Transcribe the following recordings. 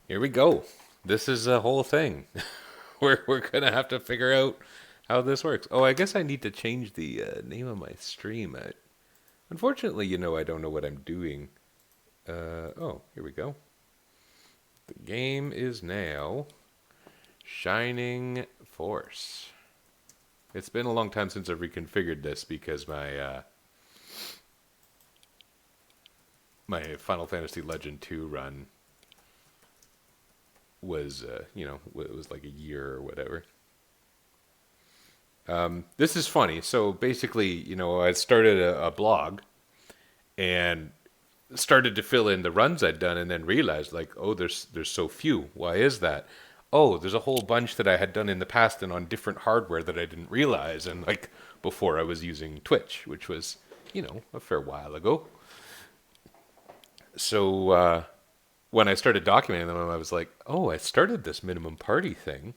Here we go. This is a whole thing. We're gonna have to figure out how this works. Oh, I guess I need to change the name of my stream. Unfortunately, I don't know what I'm doing. Oh, here we go. The game is now Shining Force. It's been a long time since I've reconfigured this because my Final Fantasy Legend 2 run was, it was like a year or whatever. This is funny. So basically, I started a blog and started to fill in the runs I'd done, and then realized like, oh, there's so few. Why is that? Oh, there's a whole bunch that I had done in the past and on different hardware that I didn't realize, and like before I was using Twitch, which was, a fair while ago. So when I started documenting them, I was like, oh, I started this minimum party thing,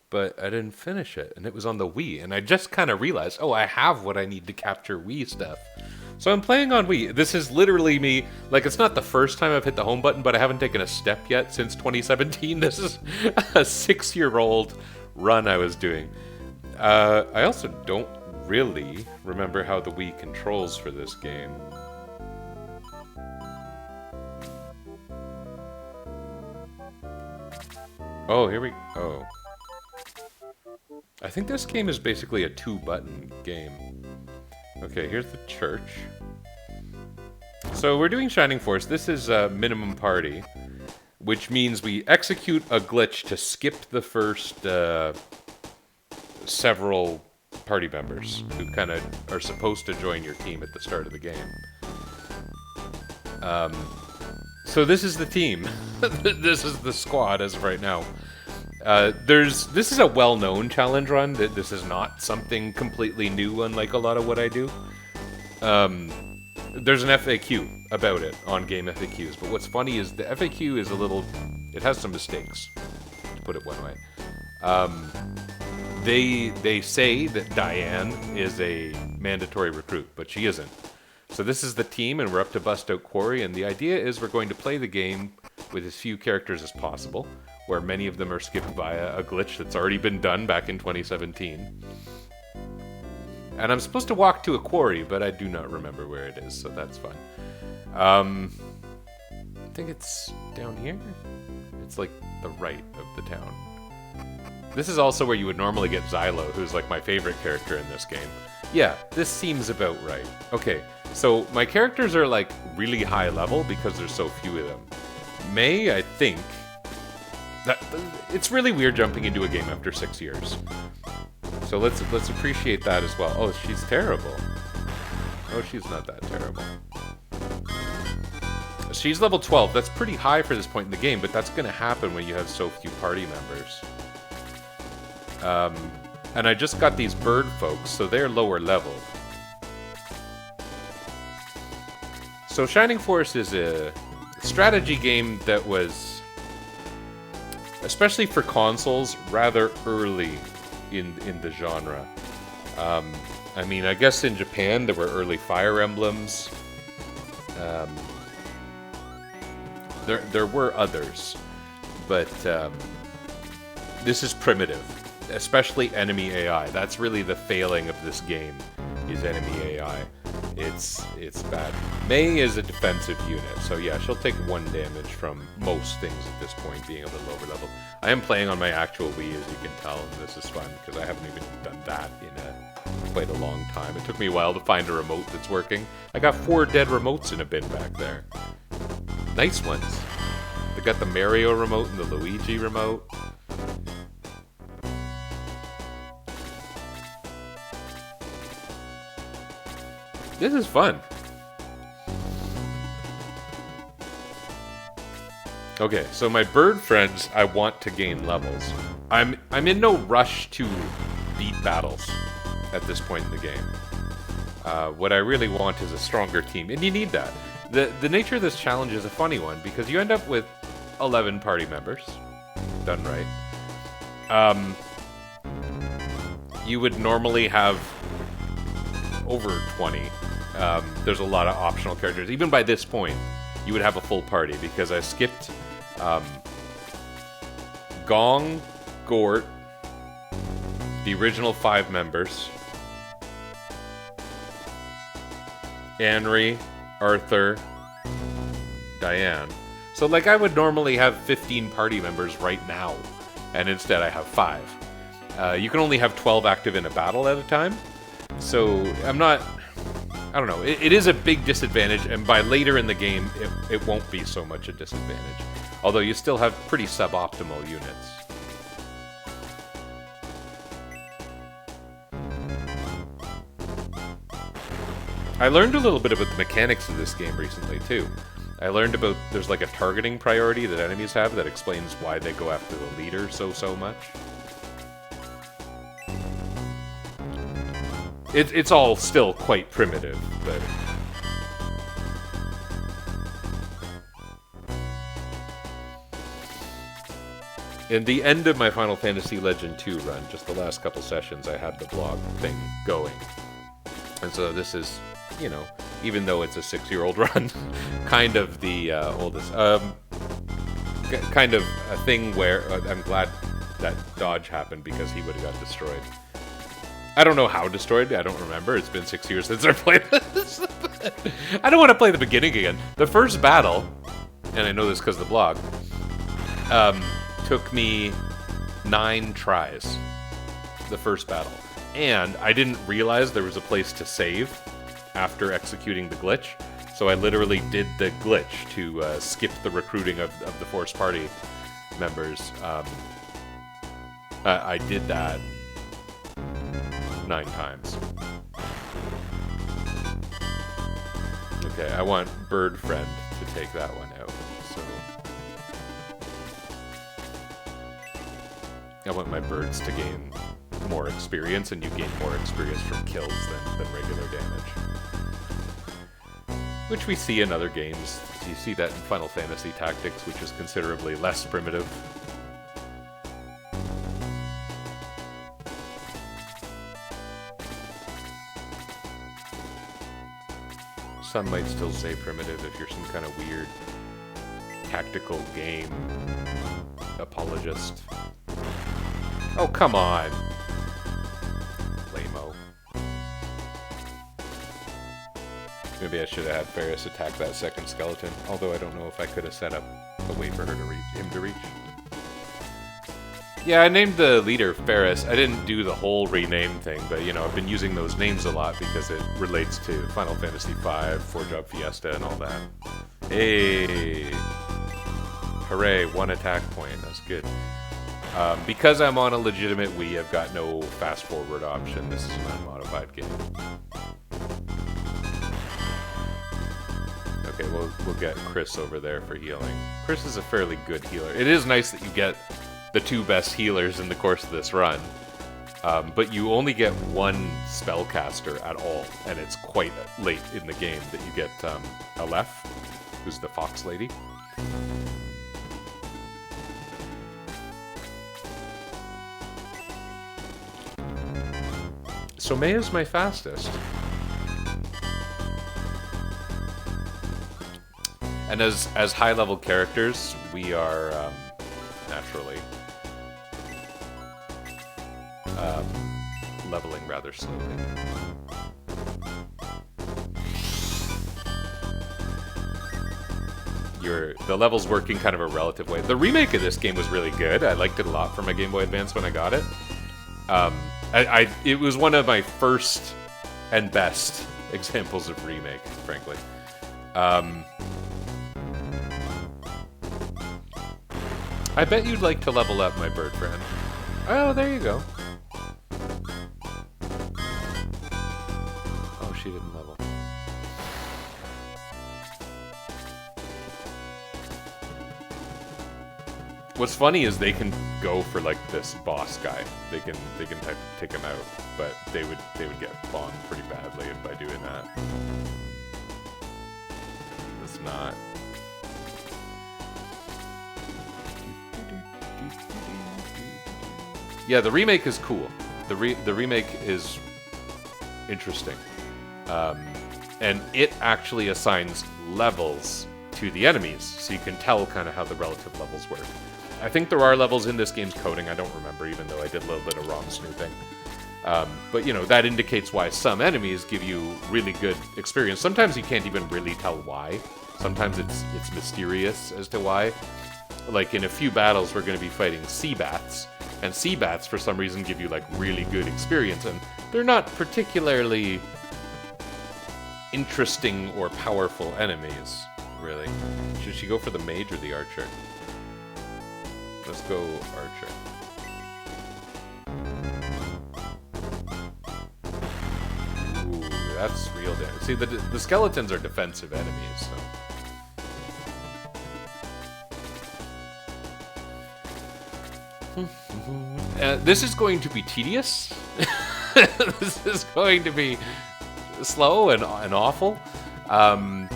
but I didn't finish it, and it was on the Wii, and I just kind of realized, oh, I have what I need to capture Wii stuff. So I'm playing on Wii. This is literally me, like, it's not the first time I've hit the home button, but I haven't taken a step yet since 2017. This is a 6-year-old run I was doing. I also don't really remember how the Wii controls for this game. Oh, here we go. I think this game is basically a 2-button game. Okay, here's the church. So we're doing Shining Force. This is minimum party, which means we execute a glitch to skip the first several party members who kind of are supposed to join your team at the start of the game. So this is the team. This is the squad as of right now. This is a well-known challenge run. This is not something completely new, unlike a lot of what I do. There's an FAQ about it on game FAQs, but what's funny is the FAQ is it has some mistakes, to put it one way. They say that Diane is a mandatory recruit, but she isn't. So this is the team, and we're up to bust out Quarry, and the idea is we're going to play the game with as few characters as possible, where many of them are skipped via a glitch that's already been done back in 2017. And I'm supposed to walk to a quarry, but I do not remember where it is, so that's fun. I think it's down here? It's like the right of the town. This is also where you would normally get Xylo, who's like my favorite character in this game. Yeah, this seems about right. Okay, so my characters are like really high level because there's so few of them. May, I think... It's really weird jumping into a game after 6 years. So let's appreciate that as well. Oh, she's terrible. Oh, she's not that terrible. She's level 12. That's pretty high for this point in the game, but that's going to happen when you have so few party members. And I just got these bird folks, so they're lower level. So Shining Force is a strategy game that was, especially for consoles, rather early in the genre. I mean, I guess in Japan there were early Fire Emblems. There were others, but this is primitive, especially enemy AI. That's really the failing of this game, is enemy AI. It's bad. May is a defensive unit, so yeah, she'll take 1 damage from most things at this point, being a little over level. I am playing on my actual Wii, as you can tell, and this is fun, because I haven't even done that in quite a long time. It took me a while to find a remote that's working. I got 4 dead remotes in a bin back there. Nice ones. They got the Mario remote and the Luigi remote. This is fun. Okay, so my bird friends, I want to gain levels. I'm in no rush to beat battles at this point in the game. What I really want is a stronger team, and you need that. The nature of this challenge is a funny one, because you end up with 11 party members, done right. You would normally have over 20. There's a lot of optional characters. Even by this point, you would have a full party, because I skipped Gong, Gort, the original 5 members, Anri, Arthur, Diane. So, like, I would normally have 15 party members right now, and instead I have 5. You can only have 12 active in a battle at a time, so I don't know. It is a big disadvantage, and by later in the game, it won't be so much a disadvantage. Although you still have pretty suboptimal units. I learned a little bit about the mechanics of this game recently, too. I learned about there's like a targeting priority that enemies have that explains why they go after the leader so much. It's all still quite primitive, but... In the end of my Final Fantasy Legend 2 run, just the last couple sessions, I had the blog thing going. And so this is, you know, even though it's a 6-year-old run, kind of the oldest. Kind of a thing where I'm glad that dodge happened because he would have got destroyed. I don't know how destroyed, I don't remember. It's been 6 years since I played this. I don't want to play the beginning again. The first battle, and I know this because of the blog, took me 9 tries. The first battle. And I didn't realize there was a place to save after executing the glitch. So I literally did the glitch to skip the recruiting of the forced party members. I did that 9 times. Okay, I want Bird Friend to take that one out. So I want my birds to gain more experience, and you gain more experience from kills than regular damage. Which we see in other games. You see that in Final Fantasy Tactics, which is considerably less primitive. Some might still say primitive if you're some kind of weird tactical game apologist. Oh, come on! Lame-o. Maybe I should have had Ferris attack that second skeleton, although I don't know if I could have set up a way for her to him to reach. Yeah, I named the leader Ferris. I didn't do the whole rename thing, but, you know, I've been using those names a lot because it relates to Final Fantasy V, 4-Job Fiesta, and all that. Hey! Hooray, 1 attack point. That's good. Because I'm on a legitimate Wii, I've got no fast-forward option. This is an unmodified game. Okay, we'll get Chris over there for healing. Chris is a fairly good healer. It is nice that you get the 2 best healers in the course of this run. But you only get 1 spellcaster at all, and it's quite late in the game that you get Aleph, who's the fox lady. So May is my fastest. And as high-level characters, we are naturally leveling rather slowly. The levels work in kind of a relative way. The remake of this game was really good. I liked it a lot for my Game Boy Advance when I got it. It was one of my first and best examples of remake, frankly. I bet you'd like to level up, my bird friend. Oh, there you go. Oh, she didn't level. What's funny is they can go for like this boss guy. They can take him out, but they would get bombed pretty badly by doing that. It's not. Yeah, the remake is cool. The remake is interesting, and it actually assigns levels to the enemies, so you can tell kind of how the relative levels work. I think there are levels in this game's coding, I don't remember, even though I did a little bit of ROM snooping. But, you know, that indicates why some enemies give you really good experience. Sometimes you can't even really tell why. Sometimes it's mysterious as to why. Like, in a few battles, we're going to be fighting sea bats, and sea bats, for some reason, give you, like, really good experience, and they're not particularly interesting or powerful enemies, really. Should she go for the mage or the archer? Let's go archer. Ooh, that's real damage. See, the skeletons are defensive enemies, so... This is going to be tedious. This is going to be slow and awful,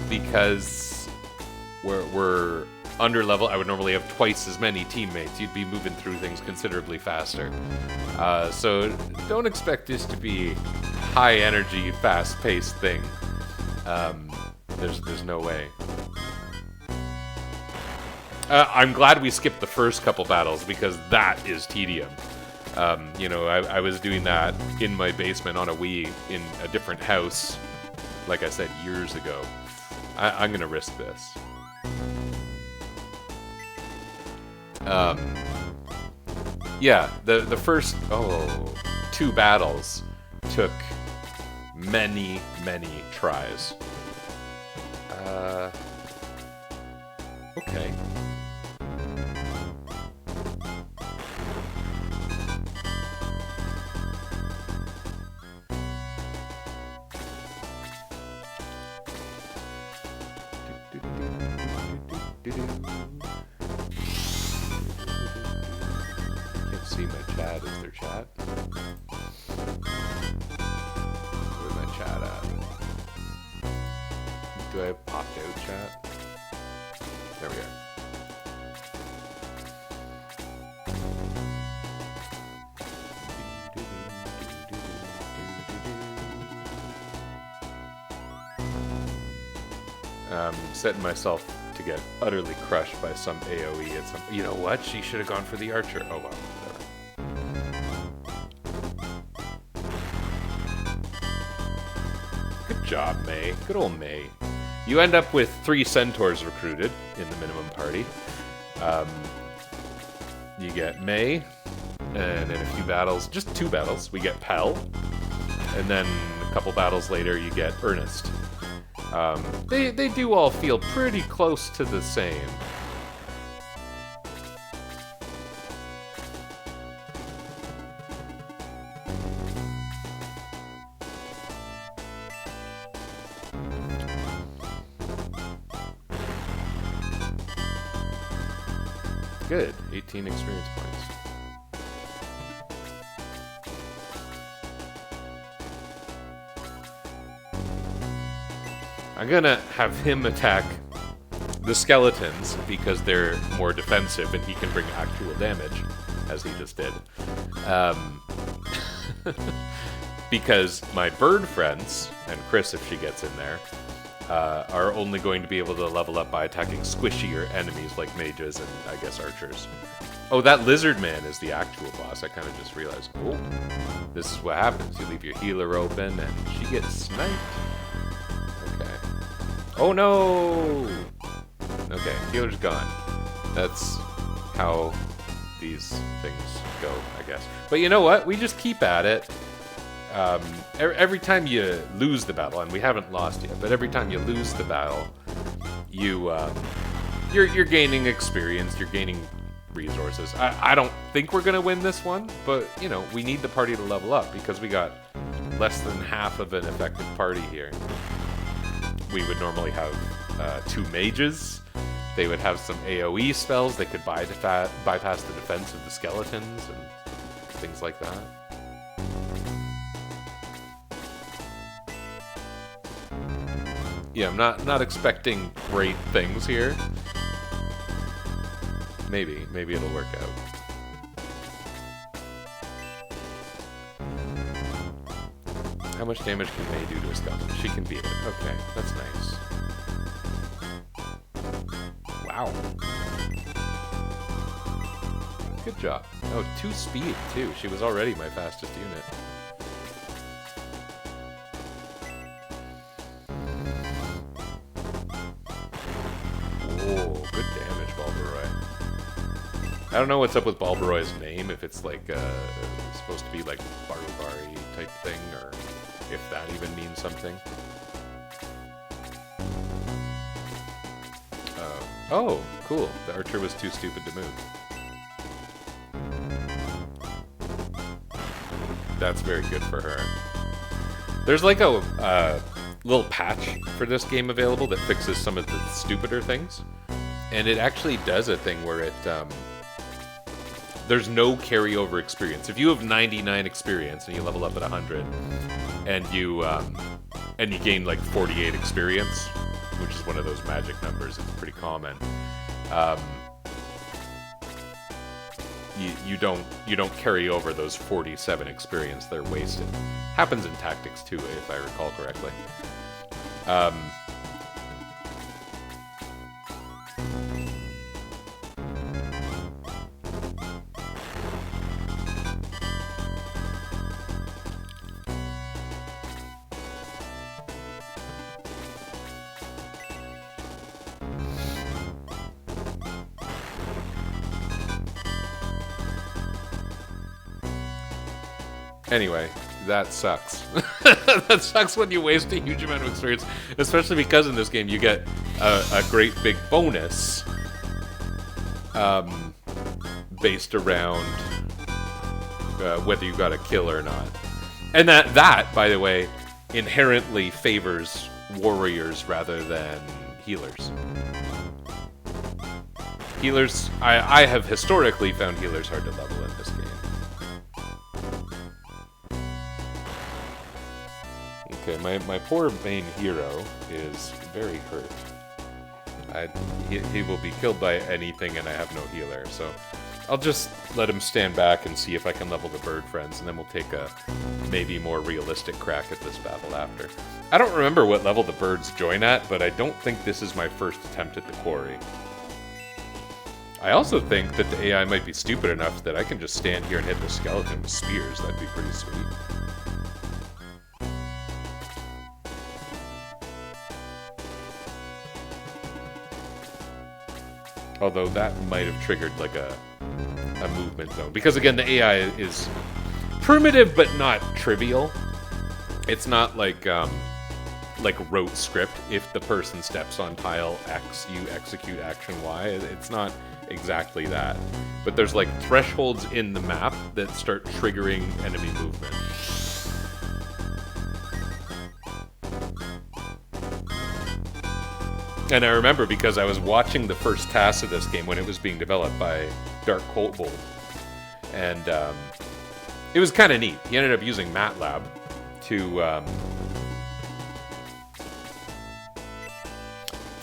because we're under level. I would normally have twice as many teammates. You'd be moving through things considerably faster. So don't expect this to be high energy, fast paced thing. There's no way. I'm glad we skipped the first couple battles, because that is tedium. You know, I was doing that in my basement on a Wii in a different house, like I said, years ago. I'm gonna risk this. Yeah, the first, two battles took many tries. Okay. Can't see my chat. Is there chat? Where's my chat at? Do I have popped out chat? There we are. Setting myself to get utterly crushed by some AoE at some... You know what? She should have gone for the archer. Oh, well. Good job, May. Good old May. You end up with 3 centaurs recruited in the minimum party. You get May, and in a few battles, just 2 battles, we get Pell. And then a couple battles later, you get Ernest. They do all feel pretty close to the same. Good. 18 experience points. I'm gonna have him attack the skeletons because they're more defensive and he can bring actual damage, as he just did. Because my bird friends, and Chris if she gets in there, are only going to be able to level up by attacking squishier enemies like mages and, I guess, archers. Oh, that lizard man is the actual boss. I kind of just realized. Oh, this is what happens. You leave your healer open and she gets sniped. Okay. Oh, no! Okay, healer's gone. That's how these things go, I guess. But you know what? We just keep at it. Every time you lose the battle, and we haven't lost yet, but every time you lose the battle, you're gaining experience, you're gaining resources. I don't think we're gonna win this one, but you know, we need the party to level up because we got less than half of an effective party here. We would normally have 2 mages. They would have some AoE spells. They could bypass the defense of the skeletons and things like that. Yeah, I'm not expecting great things here. Maybe it'll work out. How much damage can May do to a skeleton? She can beat it. Okay, that's nice. Wow. Good job. Oh, 2 speed, too. She was already my fastest unit. Whoa, good damage, Balbaroy. I don't know what's up with Balbaroy's name, if it's like, supposed to be like Barubari type thing, or if that even means something. Oh, cool. The archer was too stupid to move. That's very good for her. There's like a little patch for this game available that fixes some of the stupider things. And it actually does a thing where it, there's no carryover experience. If you have 99 experience and you level up at 100, and you gain like 48 experience, which is one of those magic numbers, it's pretty common. You don't carry over those 47 experience; they're wasted. Happens in Tactics too, if I recall correctly. Anyway, that sucks. That sucks when you waste a huge amount of experience, especially because in this game you get a great big bonus based around whether you got a kill or not. And that, by the way, inherently favors warriors rather than healers. Healers, I have historically found healers hard to level in this game. Okay, my poor main hero is very hurt. He will be killed by anything, and I have no healer, so I'll just let him stand back and see if I can level the bird friends, and then we'll take a maybe more realistic crack at this battle after. I don't remember what level the birds join at, but I don't think this is my first attempt at the quarry. I also think that the AI might be stupid enough that I can just stand here and hit the skeleton with spears. That'd be pretty sweet. Although that might have triggered like a movement zone. Because again, the AI is primitive but not trivial. It's not like rote script. If the person steps on tile X, you execute action Y. It's not exactly that. But there's like thresholds in the map that start triggering enemy movement. And I remember because I was watching the first task of this game when it was being developed by Dark Kobold. And it was kind of neat. He ended up using MATLAB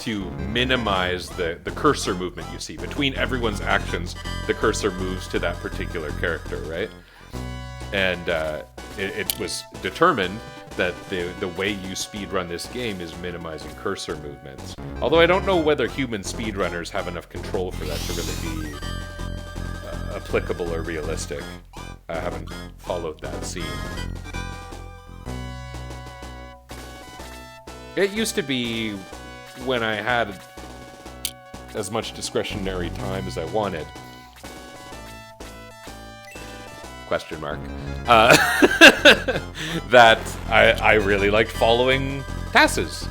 to minimize the cursor movement you see. Between everyone's actions, the cursor moves to that particular character, right? And it was determined that the way you speedrun this game is minimizing cursor movements. Although I don't know whether human speedrunners have enough control for that to really be applicable or realistic. I haven't followed that scene. It used to be when I had as much discretionary time as I wanted. Question mark. That I really liked following tasks,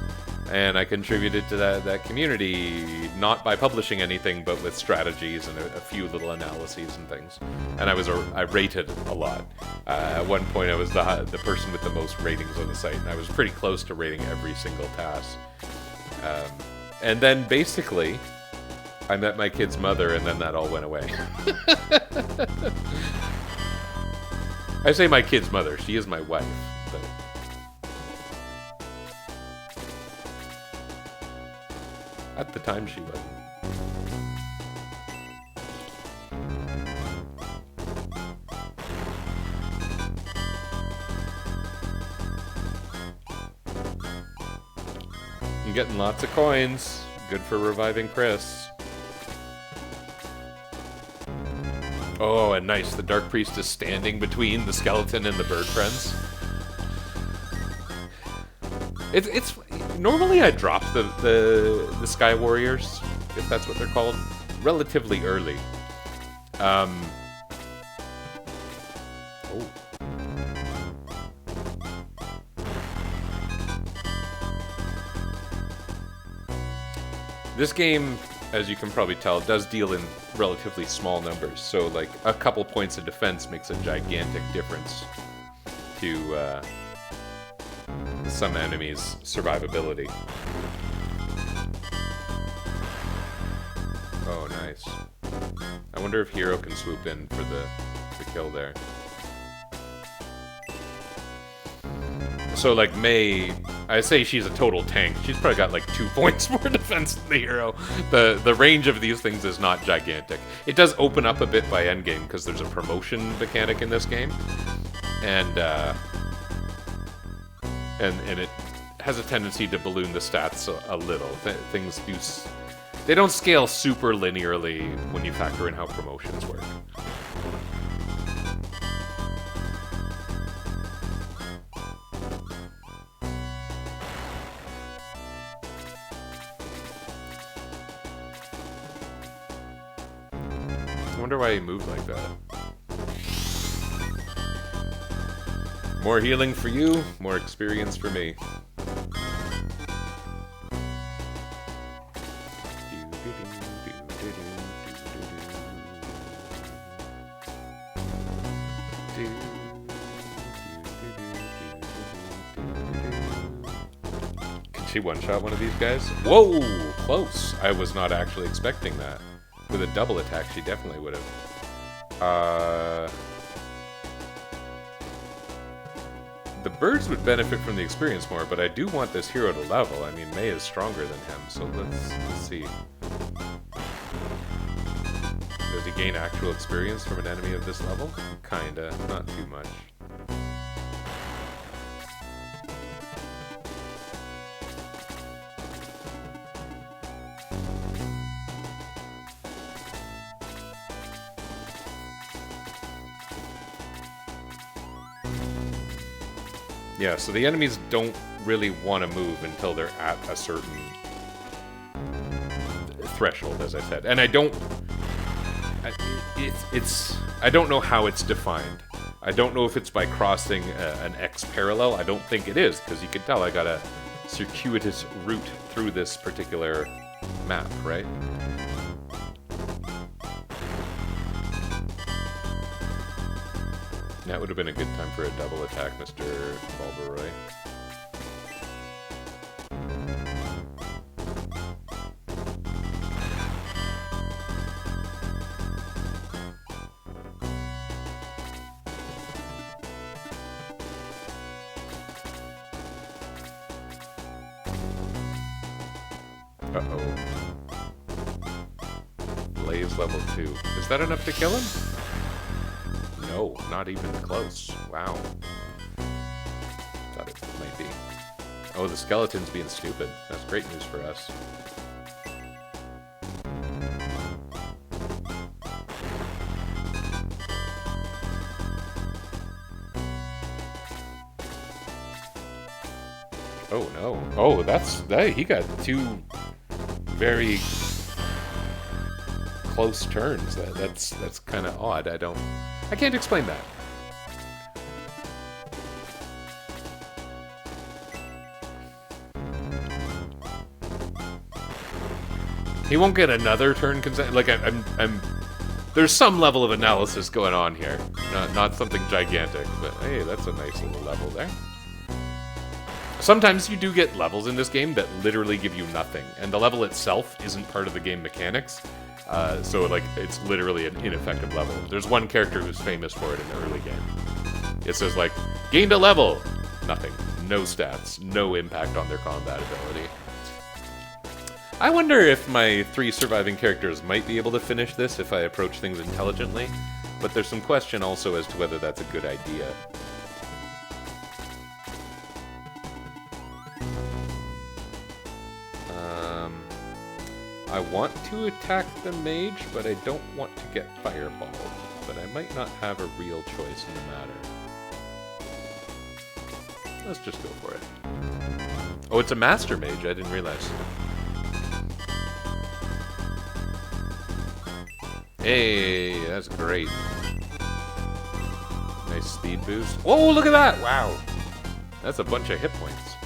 and I contributed to that community, not by publishing anything, but with strategies and a few little analyses and things. And I rated a lot. At one point, I was the person with the most ratings on the site, and I was pretty close to rating every single task. And then basically, I met my kid's mother, and then that all went away. I say my kid's mother. She is my wife, but at the time she wasn't. I'm getting lots of coins. Good for reviving Chris. Oh, and nice. The Dark Priest is standing between the skeleton and the bird friends. It's normally I drop the Sky Warriors, if that's what they're called, relatively early. Oh. This game, as you can probably tell, does deal in relatively small numbers. So, like, a couple points of defense makes a gigantic difference to some enemies' survivability. Oh, nice. I wonder if Hero can swoop in for the kill there. So, like, Mei, I say she's a total tank. She's probably got, like, 2 points more defense than the Hero. The range of these things is not gigantic. It does open up a bit by endgame, because there's a promotion mechanic in this game. And it has a tendency to balloon the stats a little. Things do... They don't scale super linearly when you factor in how promotions work. I wonder why he moved like that. More healing for you, more experience for me. Can she one-shot one of these guys? Whoa! Close! I was not actually expecting that. With a double attack, she definitely would have. The birds would benefit from the experience more, but I do want this hero to level. I mean, Mei is stronger than him, so let's see. Does he gain actual experience from an enemy of this level? Kinda, not too much. Yeah, so the enemies don't really want to move until they're at a certain threshold, as I said. And I don't... I don't know how it's defined. I don't know if it's by crossing an X parallel. I don't think it is, because you can tell I got a circuitous route through this particular map, right? That would have been a good time for a double attack, Mr. Balberoy. Uh-oh. Blaze level 2. Is that enough to kill him? No, not even close. Wow. Thought it might be. Oh, the skeleton's being stupid. That's great news for us. Oh no. Oh, he got 2 very close turns. That's kind of odd. I can't explain that. He won't get another turn like I'm there's some level of analysis going on here. Not something gigantic, but hey, that's a nice little level there. Sometimes you do get levels in this game that literally give you nothing, and the level itself isn't part of the game mechanics. So, like, it's literally an ineffective level. There's one character who's famous for it in the early game. It says, like, gained a level! Nothing. No stats. No impact on their combat ability. I wonder if my 3 surviving characters might be able to finish this if I approach things intelligently, but there's some question also as to whether that's a good idea. I want to attack the mage, but I don't want to get fireballed. But I might not have a real choice in the matter. Let's just go for it. Oh, it's a master mage. I didn't realize. Hey, that's great. Nice speed boost. Oh, look at that! Wow. That's a bunch of hit points.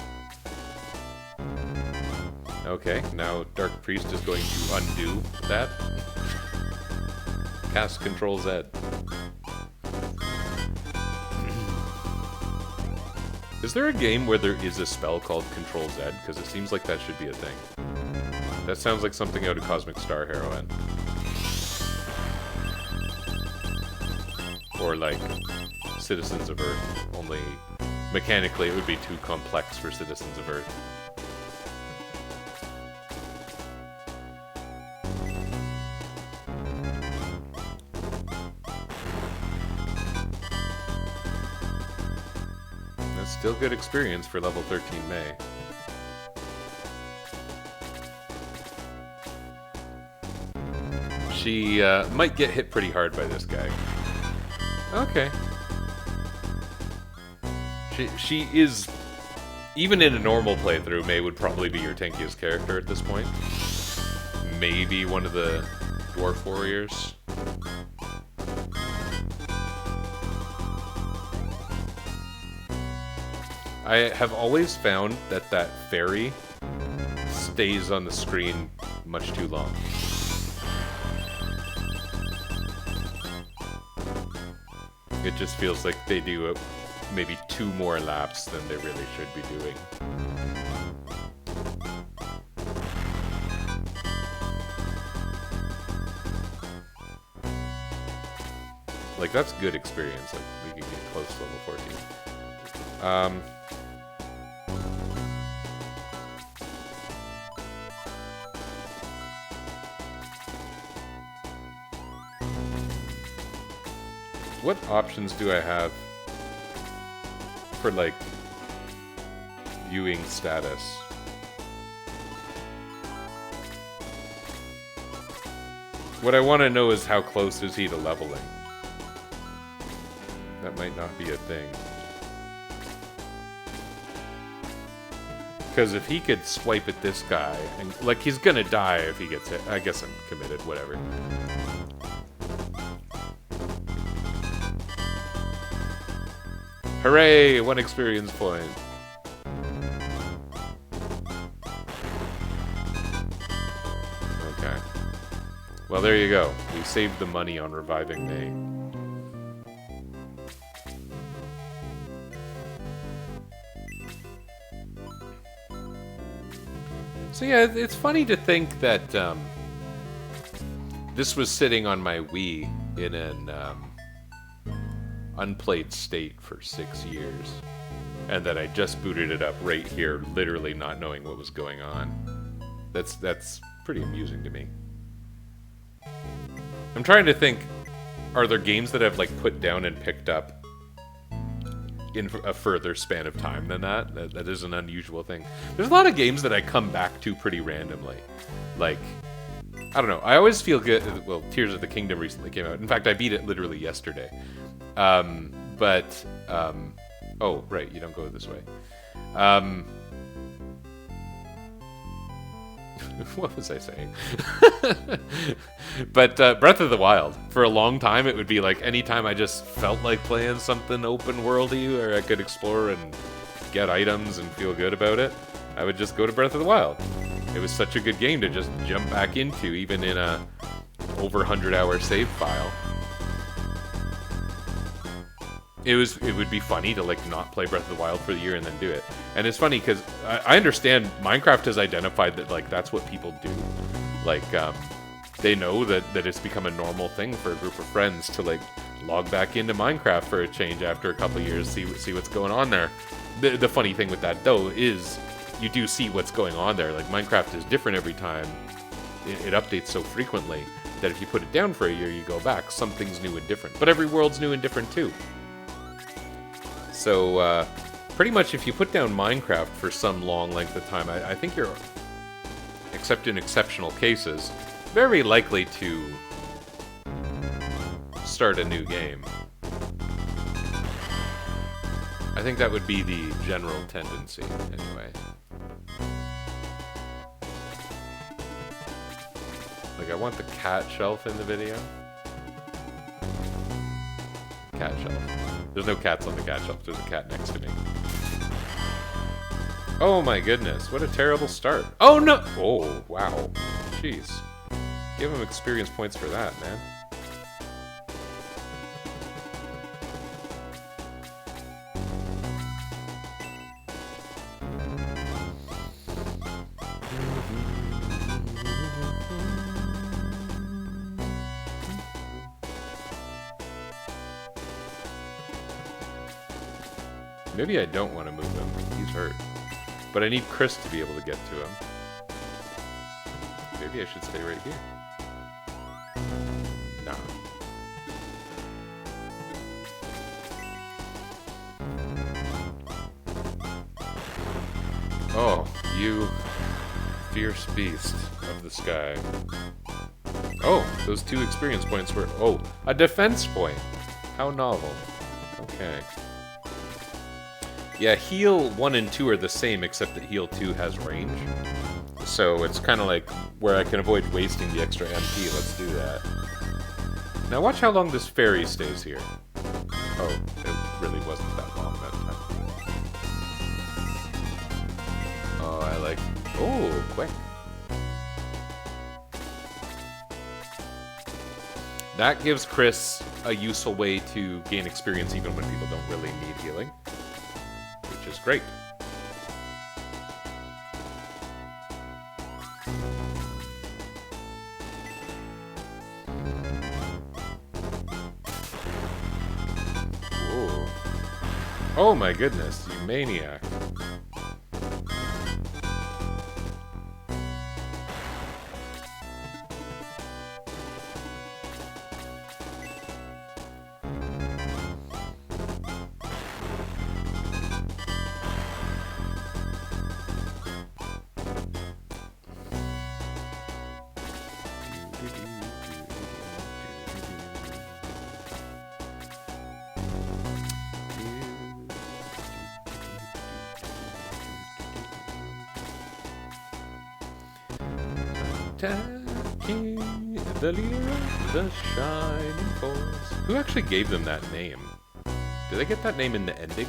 Okay, now Dark Priest is going to undo that. Cast Control Z. Is there a game where there is a spell called Control Z? Because it seems like that should be a thing. That sounds like something out of Cosmic Star Heroine. Or like Citizens of Earth, only mechanically it would be too complex for Citizens of Earth. That's still good experience for level 13 May. She might get hit pretty hard by this guy. Okay. She is, even in a normal playthrough, May would probably be your tankiest character at this point. Maybe one of the Dwarf Warriors. I have always found that that fairy stays on the screen much too long. It just feels like they do maybe 2 more laps than they really should be doing. Like, that's good experience. Like, we can get close to level 14. What options do I have for, like, viewing status? What I want to know is how close is he to leveling. That might not be a thing. Because if he could swipe at this guy, and, like, he's gonna die if he gets hit. I guess I'm committed, whatever. Hooray! 1 experience point. Okay. Well, there you go. We saved the money on reviving May. So yeah, it's funny to think that this was sitting on my Wii in an unplayed state for 6 years, and that I just booted it up right here, literally not knowing what was going on. That's pretty amusing to me. I'm trying to think, are there games that I've, like, put down and picked up in a further span of time than that? That is an unusual thing. There's a lot of games that I come back to pretty randomly. Like, I don't know, I always feel good. Well, Tears of the Kingdom recently came out. In fact, I beat it literally yesterday. Oh, right, you don't go this way. What was I saying? But Breath of the Wild, for a long time, it would be like anytime I just felt like playing something open worldy where I could explore and get items and feel good about it, I would just go to Breath of the Wild. It was such a good game to just jump back into, even in a over 100-hour save file. It would be funny to, like, not play Breath of the Wild for the year and then do it. And it's funny because I understand Minecraft has identified that, like, that's what people do. Like, they know that it's become a normal thing for a group of friends to, like, log back into Minecraft for a change after a couple of years, see what's going on there. The funny thing with that, though, is you do see what's going on there. Like, Minecraft is different every time. It updates so frequently that if you put it down for a year, you go back, something's new and different. But every world's new and different, too. So, pretty much if you put down Minecraft for some long length of time, I think you're except in exceptional cases, very likely to start a new game. I think that would be the general tendency, anyway. Like, I want the cat shelf in the video. Cat shelf. There's no cats on the cat shelf. There's a cat next to me. Oh my goodness, what a terrible start. Oh no! Oh, wow. Jeez. Give him experience points for that, man. Maybe I don't want to move him. He's hurt. But I need Chris to be able to get to him. Maybe I should stay right here. Nah. Oh, you fierce beast of the sky. Oh, those 2 experience points were... Oh, a defense point! How novel. Okay. Yeah, heal 1 and 2 are the same, except that heal 2 has range. So it's kind of like where I can avoid wasting the extra MP. Let's do that. Now watch how long this fairy stays here. Oh, it really wasn't that long that time. Oh, I like... Oh, quick. That gives Chris a useful way to gain experience even when people don't really need healing. Which is great. Whoa. Oh my goodness, you maniac. Attacking the leader of the Shining Force. Who actually gave them that name? Did they get that name in the ending?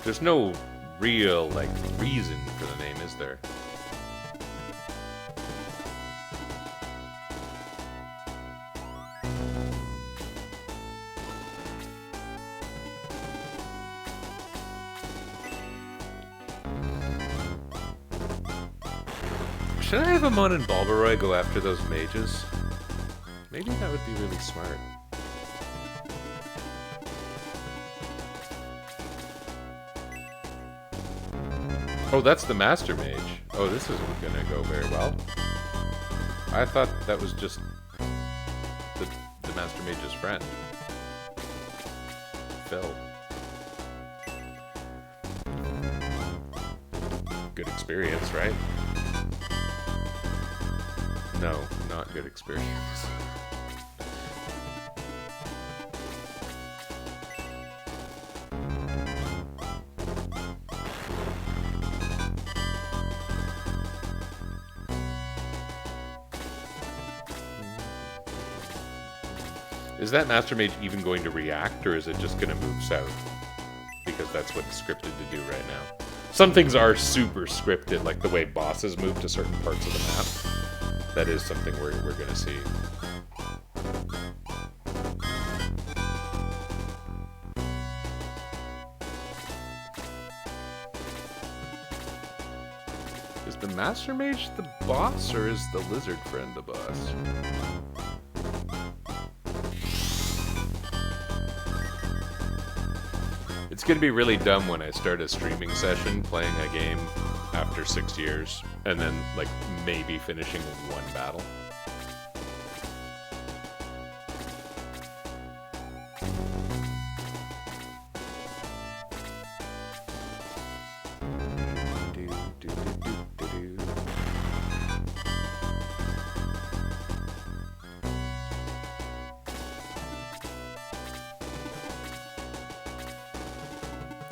There's no real, like, reason for the name, is there? Should I have Amon and Balbaroy go after those mages? Maybe that would be really smart. Oh, that's the Master Mage. Oh, this isn't gonna go very well. I thought that was just the Master Mage's friend. Phil. Good experience, right? No, not good experience. Is that Master Mage even going to react, or is it just going to move south? Because that's what's scripted to do right now. Some things are super scripted, like the way bosses move to certain parts of the map. That is something we're going to see. Is the Master Mage the boss, or is the Lizard Friend the boss? It's going to be really dumb when I start a streaming session playing a game after 6 years, and then, like, maybe finishing one battle.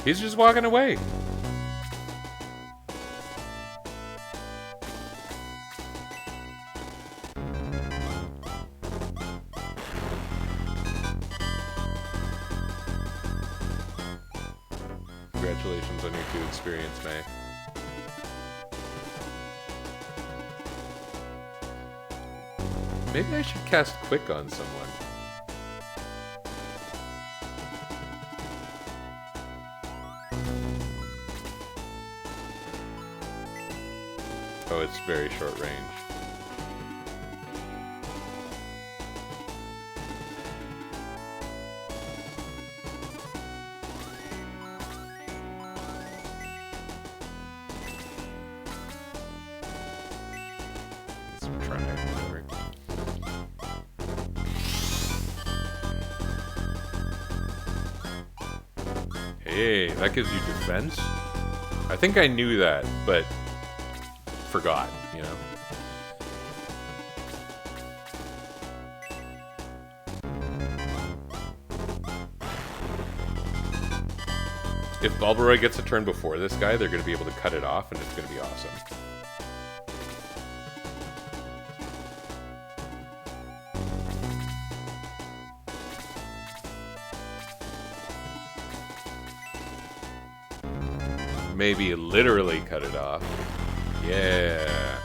He's just walking away. Congratulations on your 2 experience, May. Maybe I should cast Quick on someone. Oh, it's very short range. Let's try it, whatever. Hey, that gives you defense? I think I knew that, but forgot, you know? If Bulbaroy gets a turn before this guy, they're going to be able to cut it off, and it's going to be awesome. Maybe literally cut it off. Yeah.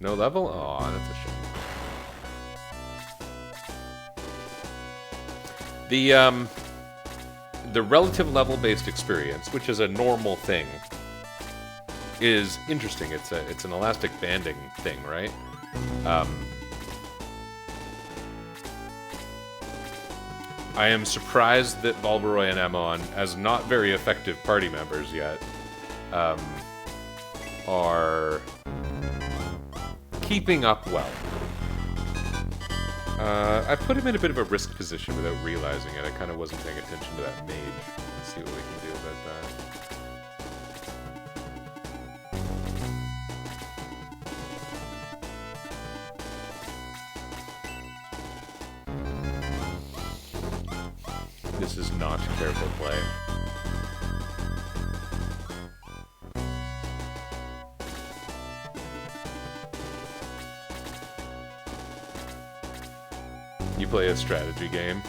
No level? Aw, that's a shame. The relative level-based experience, which is a normal thing, is interesting. It's an elastic banding thing, right? I am surprised that Bulbaroy and Emon, as not very effective party members yet, are keeping up well. I put him in a bit of a risk position without realizing it. I kind of wasn't paying attention to that mage. Let's see what we can do about that. This is not careful play. You play a strategy game,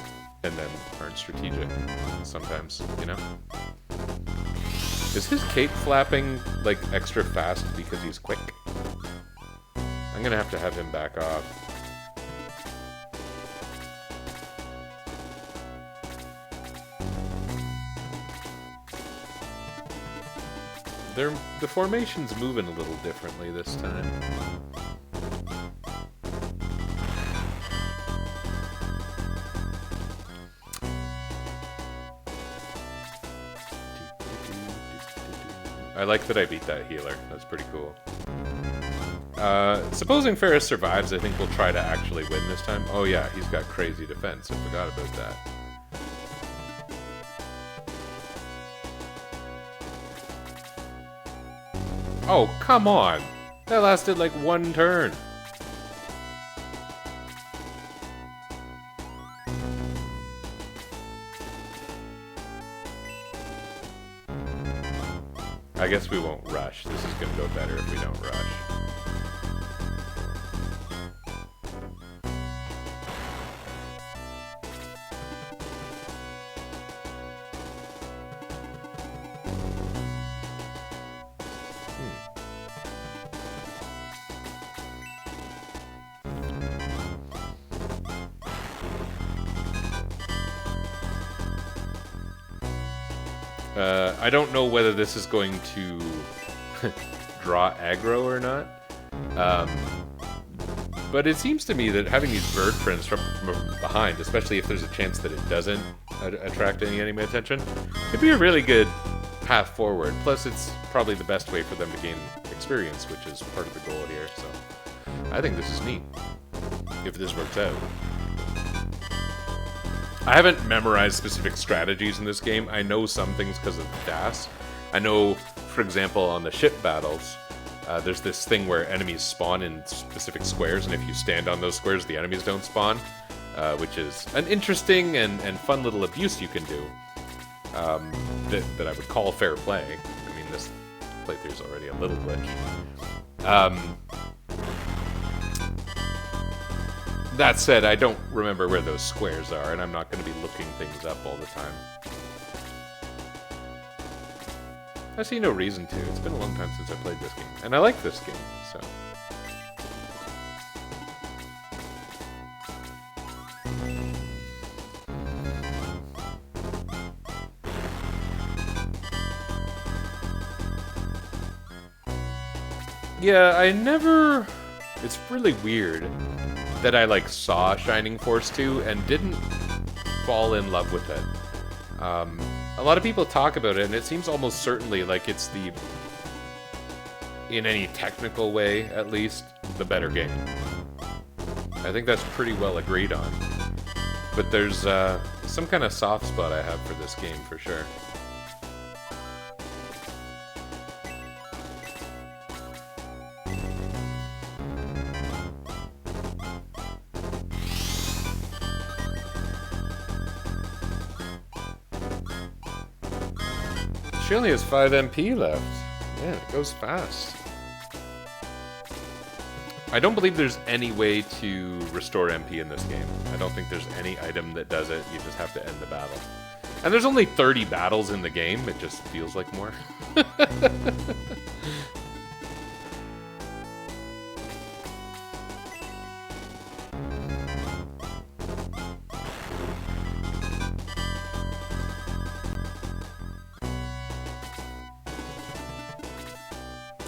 and then aren't strategic sometimes, you know? Is his cape flapping, like, extra fast because he's quick? I'm gonna have to have him back off. The formation's moving a little differently this time. I like that I beat that healer. That's pretty cool. Supposing Ferris survives, I think we'll try to actually win this time. Oh yeah, he's got crazy defense. I forgot about that. Oh, come on! That lasted like one turn. I guess we won't rush. This is gonna go better if we don't rush. I don't know whether this is going to draw aggro or not, but it seems to me that having these bird prints from behind, especially if there's a chance that it doesn't attract any enemy attention, could be a really good path forward. Plus, it's probably the best way for them to gain experience, which is part of the goal here, so I think this is neat, if this works out. I haven't memorized specific strategies in this game. I know some things because of DAS. I know, for example, on the ship battles, there's this thing where enemies spawn in specific squares, and if you stand on those squares, the enemies don't spawn. which is an interesting and fun little abuse you can do that I would call fair play. I mean, this playthrough's already a little glitch. That said, I don't remember where those squares are, and I'm not going to be looking things up all the time. I see no reason to. It's been a long time since I played this game, and I like this game, so... Yeah, I never... It's really weird that I, like, saw Shining Force 2 and didn't fall in love with it. A lot of people talk about it, and it seems almost certainly like it's the, in any technical way, at least, the better game. I think that's pretty well agreed on. But there's some kind of soft spot I have for this game, for sure. She only has 5 MP left. Yeah, it goes fast. I don't believe there's any way to restore MP in this game. I don't think there's any item that does it. You just have to end the battle. And there's only 30 battles in the game. It just feels like more.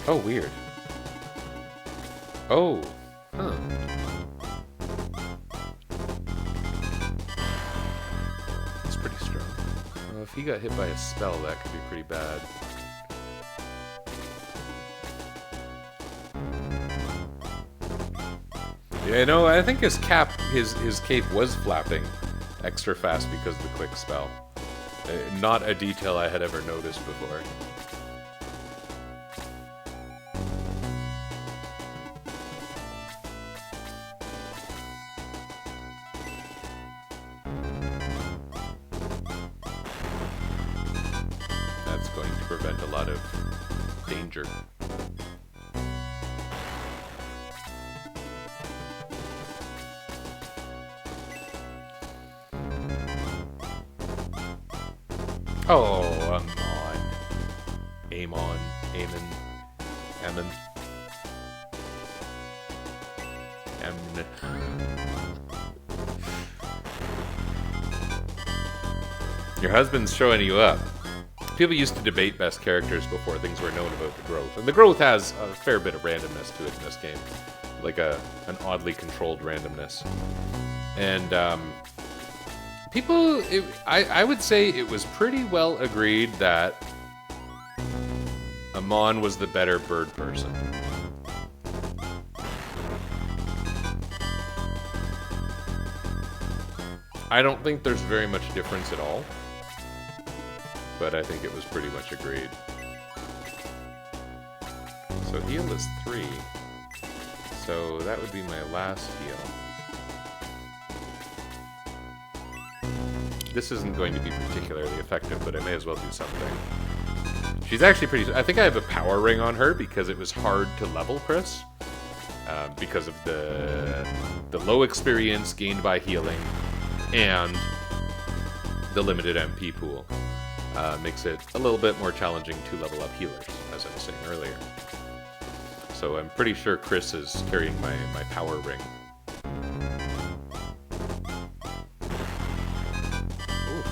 Oh, weird. Oh, huh. That's pretty strong. Well, if he got hit by a spell, that could be pretty bad. Yeah, no, I think his cape was flapping extra fast because of the quick spell. Not a detail I had ever noticed before. Prevent a lot of danger. Oh, Amon. Amon. Amon. Ammon. Ammon. Your husband's showing you up. People used to debate best characters before things were known about the growth. And the growth has a fair bit of randomness to it in this game. Like an oddly controlled randomness. And people, I would say it was pretty well agreed that Amon was the better bird person. I don't think there's very much difference at all. But I think it was pretty much agreed. So heal is 3. So that would be my last heal. This isn't going to be particularly effective, but I may as well do something. She's actually pretty... I think I have a power ring on her because it was hard to level Chris. Because of the low experience gained by healing and the limited MP pool. Makes it a little bit more challenging to level up healers, as I was saying earlier. So I'm pretty sure Chris is carrying my power ring. Ooh.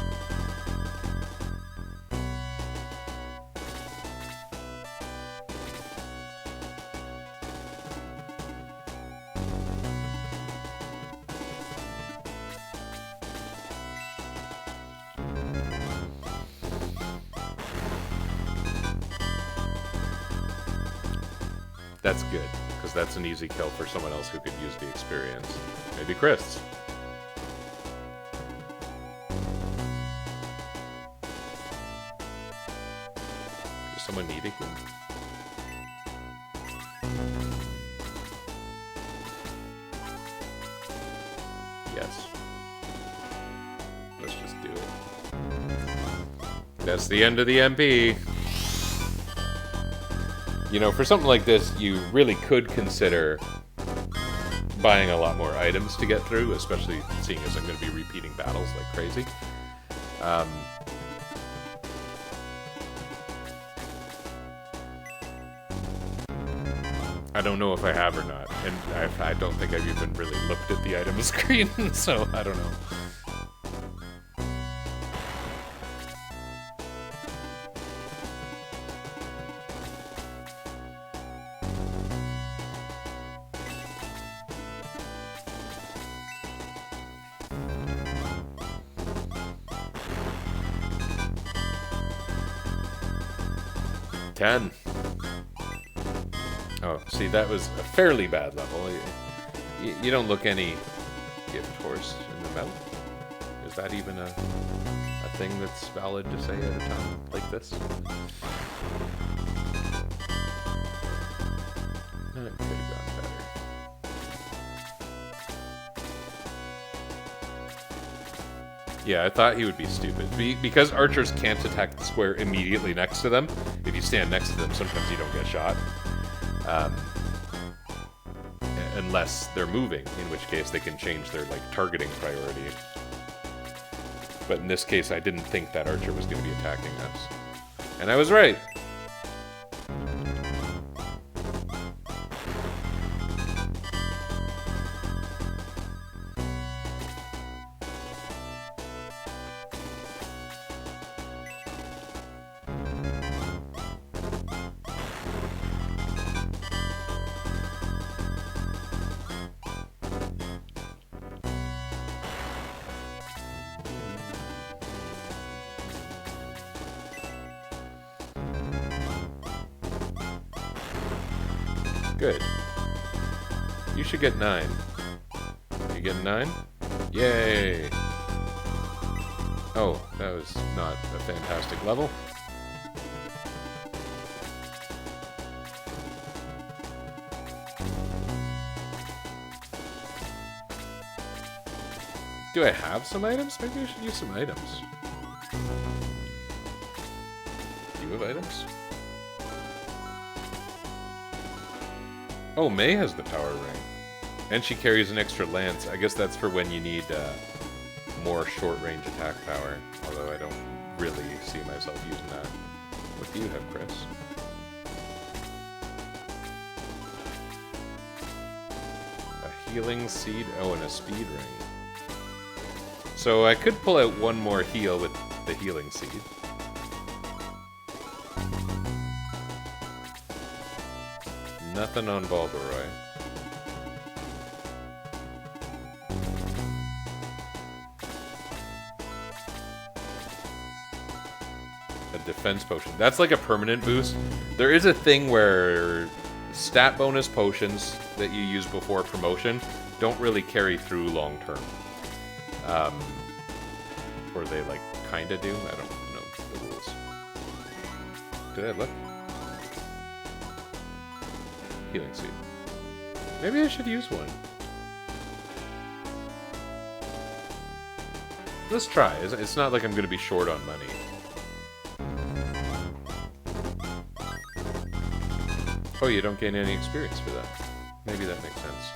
That's good, because that's an easy kill for someone else who could use the experience. Maybe Chris. Does someone need a heal? Yes. That's the end of the MP. You know, for something like this, you really could consider buying a lot more items to get through, especially seeing as I'm going to be repeating battles like crazy. I don't know if I have or not, and I don't think I've even really looked at the item screen, so I don't know. Oh, see, that was a fairly bad level. You don't look any gift horse in the mouth. Is that even a thing that's valid to say at a time like this? That could have gone better. Yeah, I thought he would be stupid. Because archers can't attack the square immediately next to them. If you stand next to them, sometimes you don't get shot. Unless they're moving, in which case they can change their targeting priority. But in this case, I didn't think that archer was going to be attacking us. And I was right. Good. You should get 9. You get 9? Yay! Oh, that was not a fantastic level. Do I have some items? Maybe I should use some items. Do you have items? Oh, May has the power ring. And she carries an extra lance. I guess that's for when you need more short-range attack power. Although I don't really see myself using that. What do you have, Chris? A healing seed? Oh, and a speed ring. So I could pull out one more heal with the healing seed. Nothing on Balderoy. A defense potion. That's like a permanent boost. There is a thing where stat bonus potions that you use before promotion don't really carry through long term. Or they kinda do. I don't know the rules. Did I look? Healing seed. Maybe I should use one. Let's try. It's not like I'm going to be short on money. Oh, you don't gain any experience for that. Maybe that makes sense.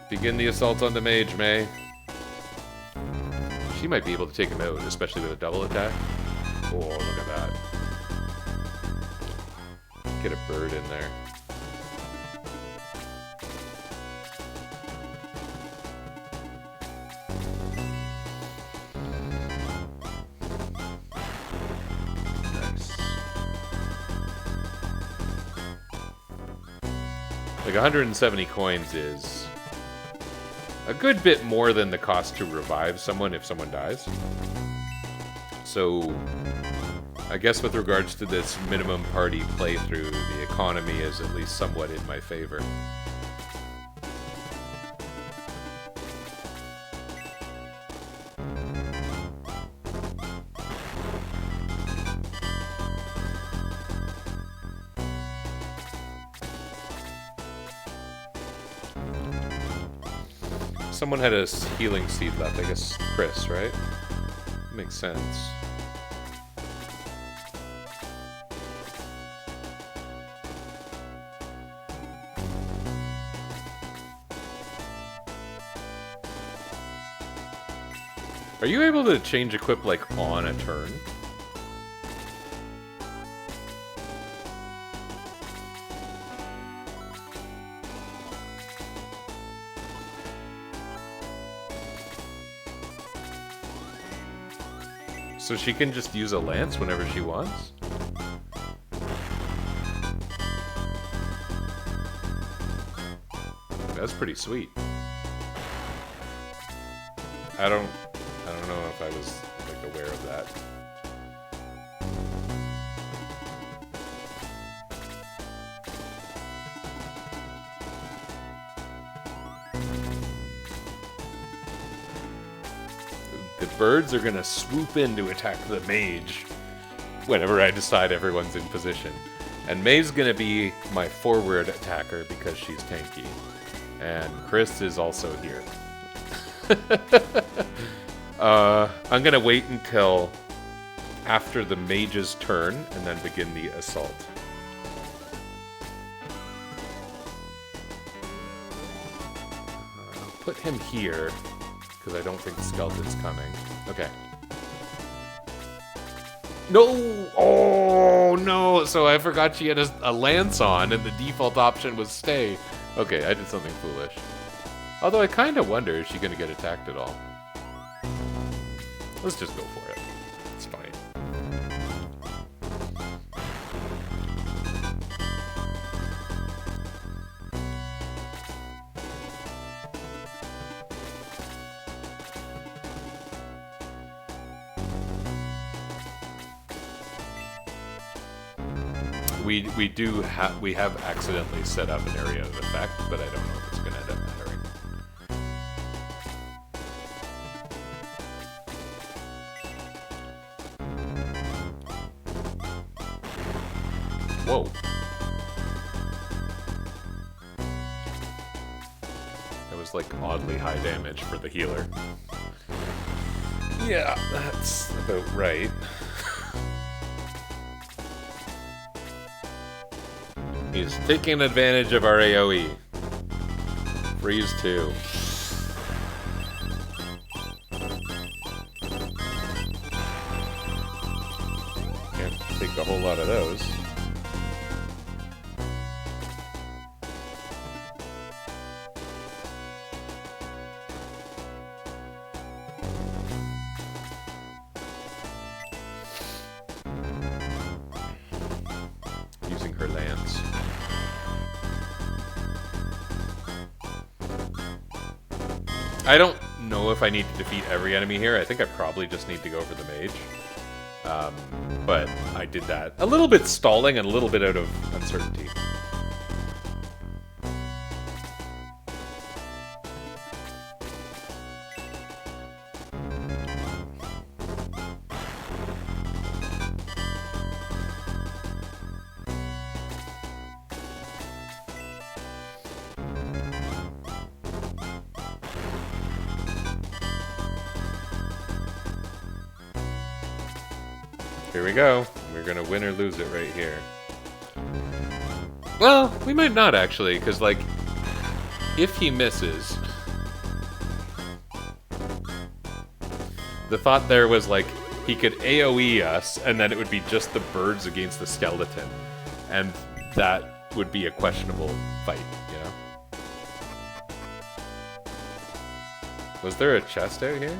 Begin the assault on the mage, May. She might be able to take him out, especially with a double attack. Oh, look at that. Get a bird in there. Nice. 170 coins is a good bit more than the cost to revive someone if someone dies. So I guess with regards to this minimum party playthrough, the economy is at least somewhat in my favor. someone had a healing seed left. I guess Chris, right? Makes sense. Are you able to change equip, like, on a turn? So she can just use a lance whenever she wants? That's pretty sweet. I don't know if I was like aware of that. The birds are gonna swoop in to attack the mage whenever I decide everyone's in position. And May's gonna be my forward attacker because she's tanky. And Chris is also here. I'm gonna wait until after the mage's turn and then begin the assault. I'll put him here because I don't think the skeleton's coming. Okay. No! Oh no! So I forgot she had a lance on and the default option was stay. Okay, I did something foolish. Although I kind of wonder, is she going to get attacked at all? Let's just go for it. It's fine. We have accidentally set up an area of effect, but I don't know if it's going to end up mattering. Whoa. That was like oddly high damage for the healer. Yeah, that's about right. He's taking advantage of our AoE. Freeze 2. Can't take a whole lot of those. Using her lance. I don't know if I need to defeat every enemy here. I think I probably just need to go for the mage. But I did that. A little bit stalling and a little bit out of uncertainty. Here we go. We're gonna win or lose it right here. Well, we might not actually, because like, if he misses, the thought there was like, he could AoE us, and then it would be just the birds against the skeleton. And that would be a questionable fight, you know? Was there a chest out here?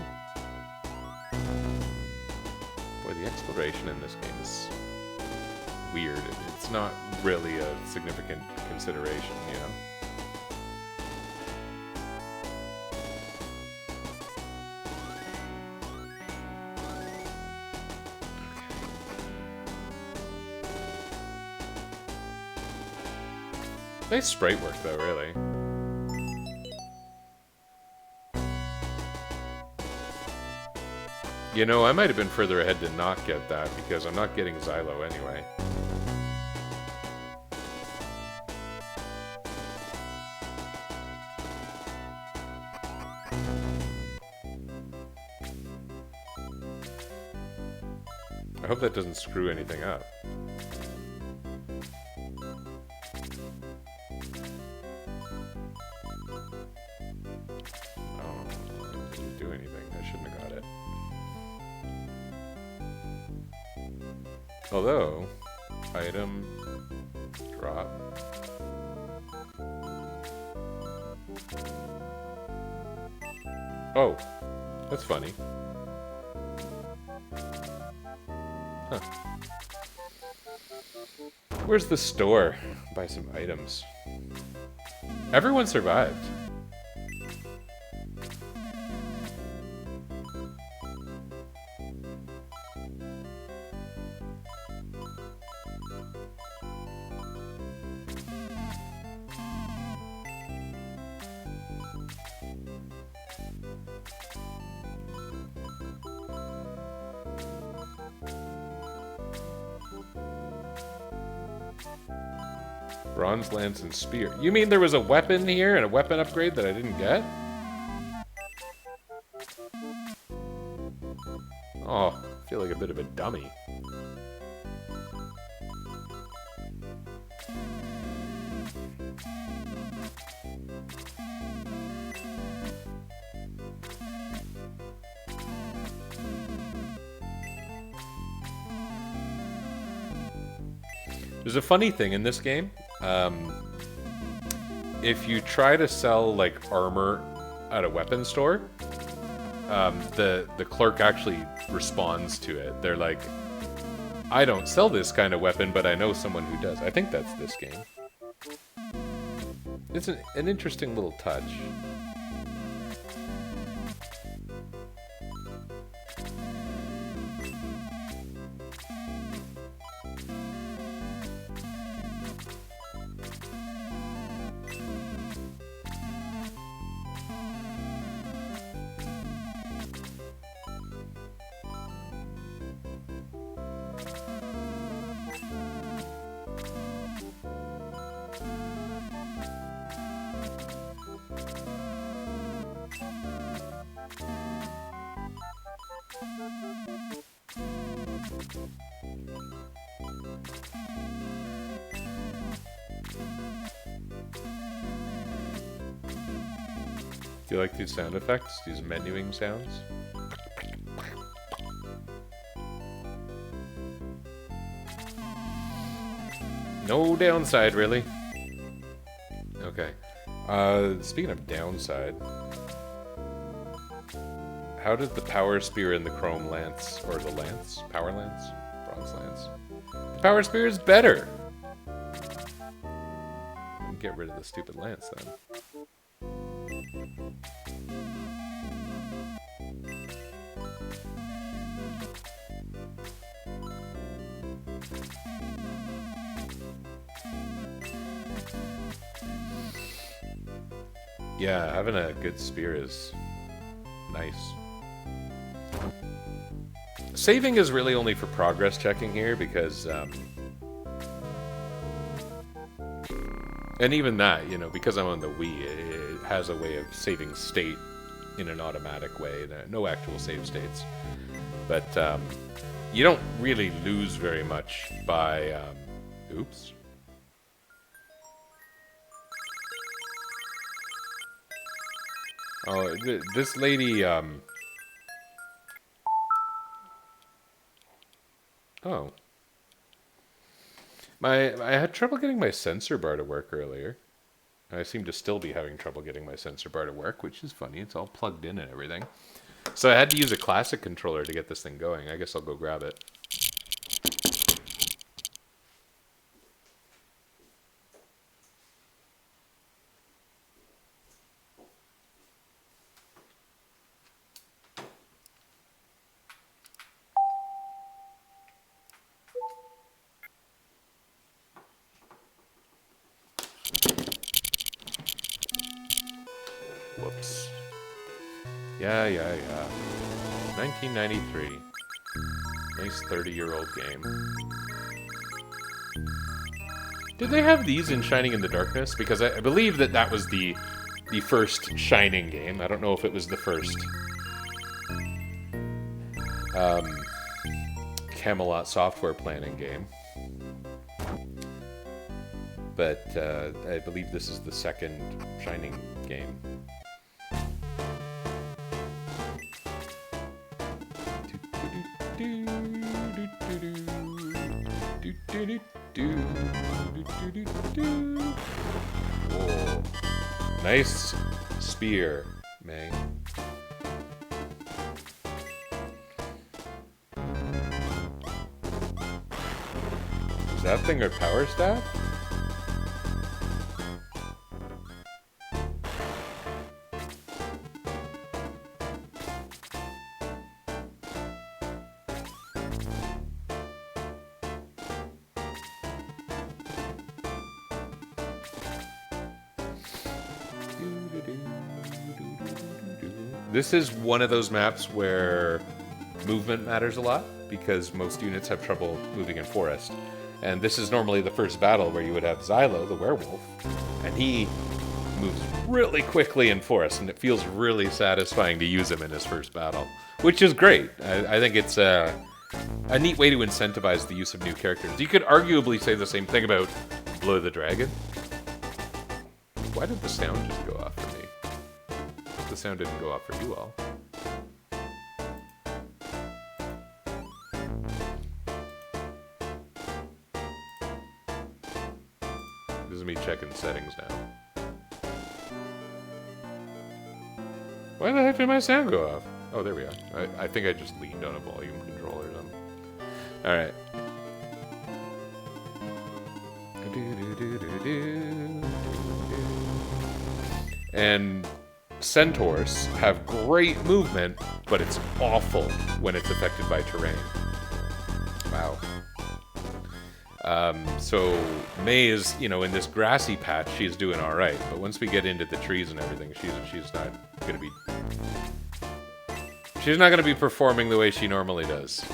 Boy, the exploration in this game is weird. It's not really a significant consideration, you know? Nice sprite work, though, really. You know, I might have been further ahead to not get that, because I'm not getting Xylo anyway. hope that doesn't screw anything up. Oh, it didn't do anything. I shouldn't have got it. Although, item, drop. Oh, that's funny. Huh. Where's the store? Buy some items. Everyone survived. Bronze lance and spear. You mean there was a weapon here and a weapon upgrade that I didn't get? Oh, I feel like a bit of a dummy. There's a funny thing in this game. If you try to sell like armor at a weapon store, the clerk actually responds to it. They're like, I don't sell this kind of weapon, but I know someone who does. I think that's this game. It's an interesting little touch. Do you like these sound effects? These menuing sounds? No downside, really. Okay. Speaking of downside, how did the power spear and the chrome lance, or the lance, power lance, bronze lance? The power spear is better. Get rid of the stupid lance then. Yeah, having a good spear is nice. Saving is really only for progress checking here because, and even that, you know, because I'm on the Wii, it has a way of saving state in an automatic way, no actual save states. But you don't really lose very much by, oops. Oh, this lady, oh. I had trouble getting my sensor bar to work earlier. I seem to still be having trouble getting my sensor bar to work, which is funny. It's all plugged in and everything. So I had to use a classic controller to get this thing going. I guess I'll go grab it. Whoops. Yeah. 1993. Nice 30-year-old game. Did they have these in Shining in the Darkness? Because I believe that was the first Shining game. I don't know if it was the first. Camelot software planning game. But I believe this is the second Shining game. Whoa. Nice spear, May. Is that thing a power staff? This is one of those maps where movement matters a lot because most units have trouble moving in forest. And this is normally the first battle where you would have Xylo, the werewolf, and he moves really quickly in forest, and it feels really satisfying to use him in his first battle, which is great. I think it's a neat way to incentivize the use of new characters. You could arguably say the same thing about Blow the Dragon. Why did the sound just go off for me? The sound didn't go off for you all. This is me checking settings now. Why the heck did my sound go off? Oh, there we are. I think I just leaned on a volume control or something. Alright. And centaurs have great movement, but it's awful when it's affected by terrain. Wow. So May is, in this grassy patch, she's doing all right. But once we get into the trees and everything, she's not gonna be performing the way she normally does.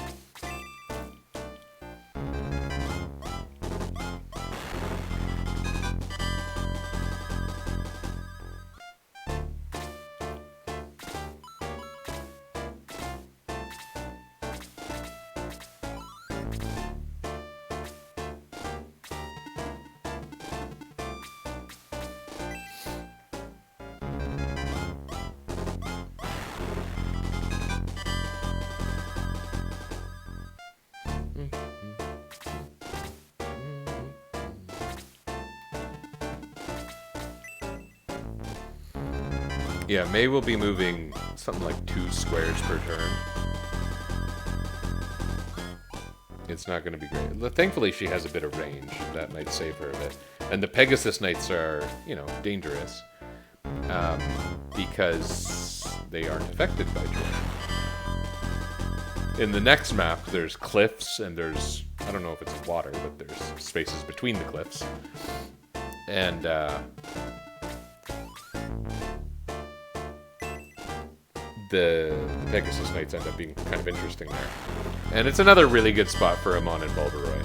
Yeah, May will be moving something like 2 squares per turn. It's not going to be great. Thankfully, she has a bit of range. That might save her a bit. And the Pegasus Knights are, dangerous. Because they aren't affected by terrain. In the next map, there's cliffs, and there's... I don't know if it's water, but there's spaces between the cliffs. And, the Pegasus Knights end up being kind of interesting there. And it's another really good spot for Amon and Balderoy.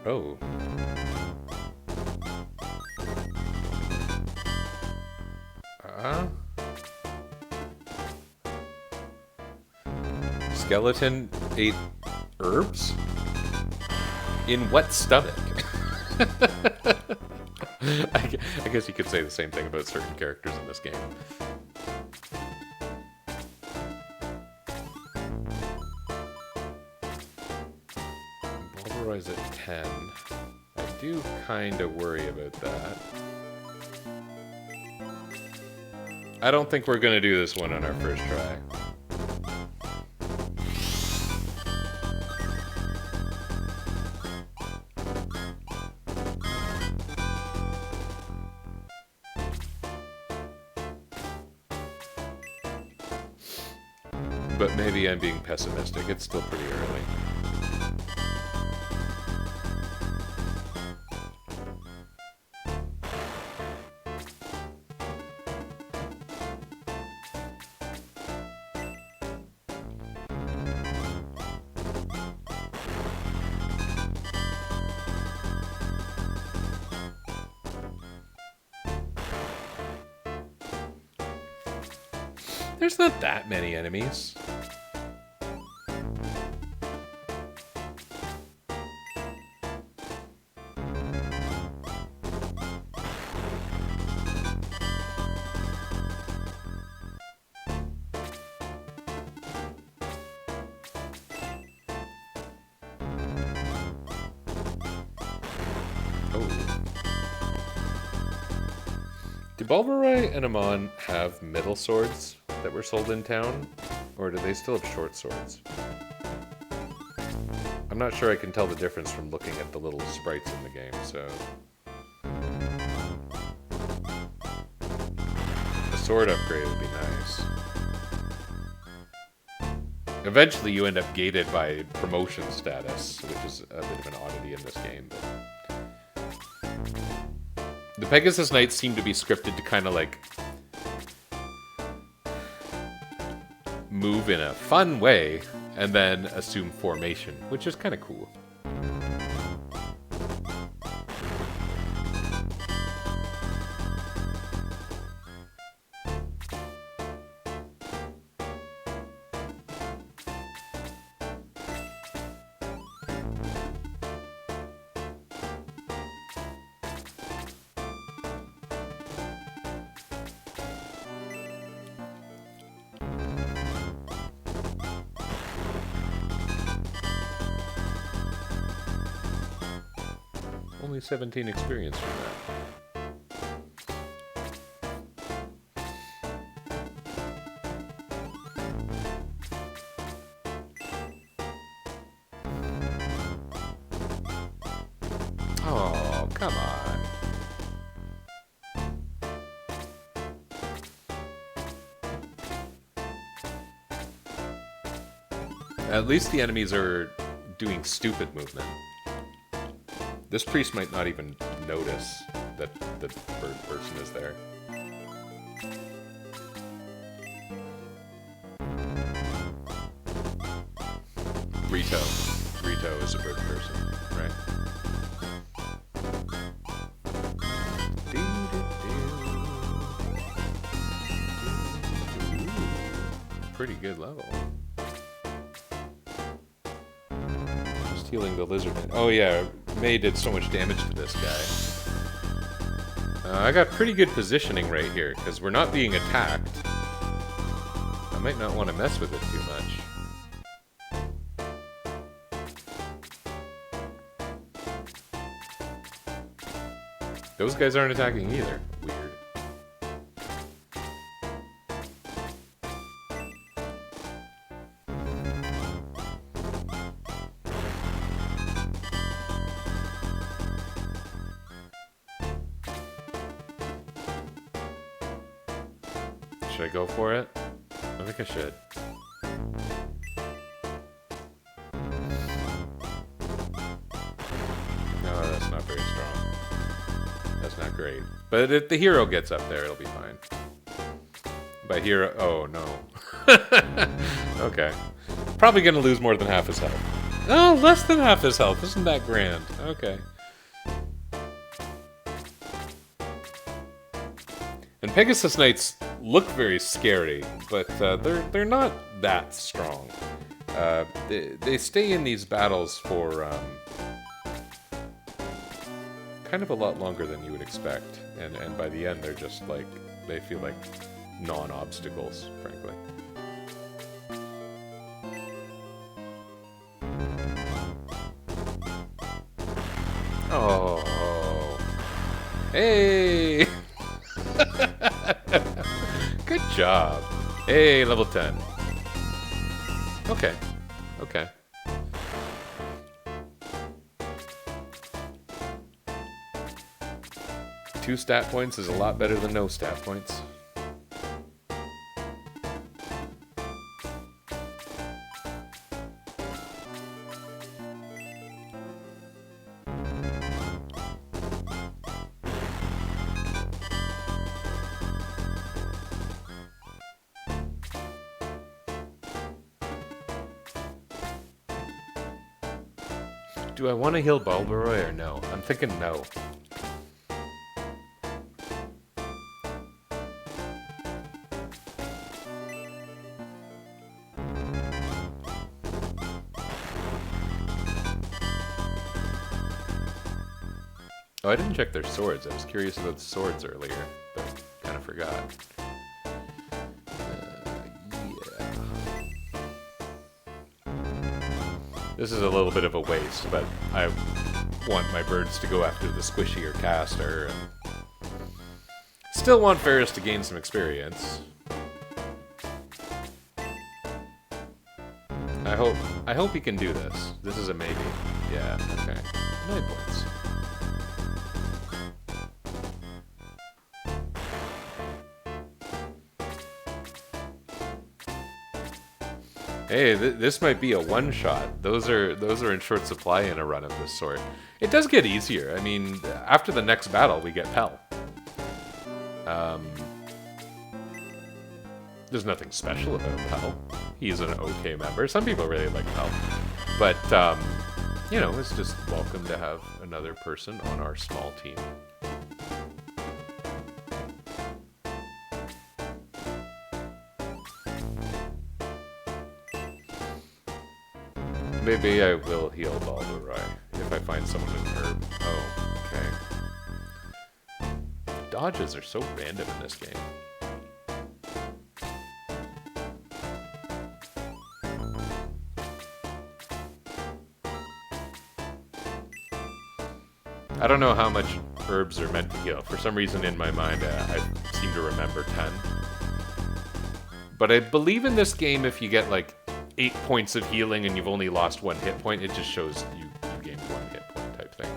Oh. Skeleton ate herbs? In what stomach? I guess you could say the same thing about certain characters in this game. Balderoy's at 10. I do kind of worry about that. I don't think we're going to do this one on our first try. But maybe I'm being pessimistic. It's still pretty early. There's not that many enemies. Do Bulbaroy and Amon have middle swords that were sold in town? Or do they still have short swords? I'm not sure I can tell the difference from looking at the little sprites in the game, so... A sword upgrade would be nice. Eventually you end up gated by promotion status, which is a bit of an oddity in this game, but... The Pegasus Knights seem to be scripted to kind of like move in a fun way and then assume formation, which is kind of cool. Only 17 experience from that. Oh, come on. At least the enemies are doing stupid movement. This priest might not even notice that the bird person is there. Rito. Rito is a bird person, right? Pretty good level. Just healing the lizard. Oh yeah. May did so much damage to this guy. I got pretty good positioning right here, because we're not being attacked. I might not want to mess with it too much. Those guys aren't attacking either. Weird. Should I go for it? I think I should. No, that's not very strong. That's not great. But if the hero gets up there, it'll be fine. By hero... Oh, no. Okay. Probably gonna lose more than half his health. Oh, less than half his health. Isn't that grand? Okay. And Pegasus Knights look very scary, but they're not that strong. They stay in these battles for kind of a lot longer than you would expect, and by the end they're just like, they feel like non-obstacles, frankly. Oh, hey! Good job. Hey, level 10. Okay. Okay. Two stat points is a lot better than no stat points. Do I want to heal Bulbaroy or no? I'm thinking no. Oh, I didn't check their swords. I was curious about the swords earlier, but kind of forgot. This is a little bit of a waste, but I want my birds to go after the squishier caster. And still want Ferris to gain some experience. I hope he can do this. This is a maybe. Yeah, okay. 9 points. Hey, this might be a one-shot. Those are in short supply in a run of this sort. It does get easier. I mean, after the next battle, we get Pell. There's nothing special about Pell. He's an okay member. Some people really like Pell. But, you know, it's just welcome to have another person on our small team. Maybe I will heal Baldurai if I find someone in herb. Oh, okay. Dodges are so random in this game. I don't know how much herbs are meant to heal. For some reason in my mind, I seem to remember 10. But I believe in this game if you get like 8 points of healing and you've only lost 1 hit point, it just shows you gained 1 hit point type thing.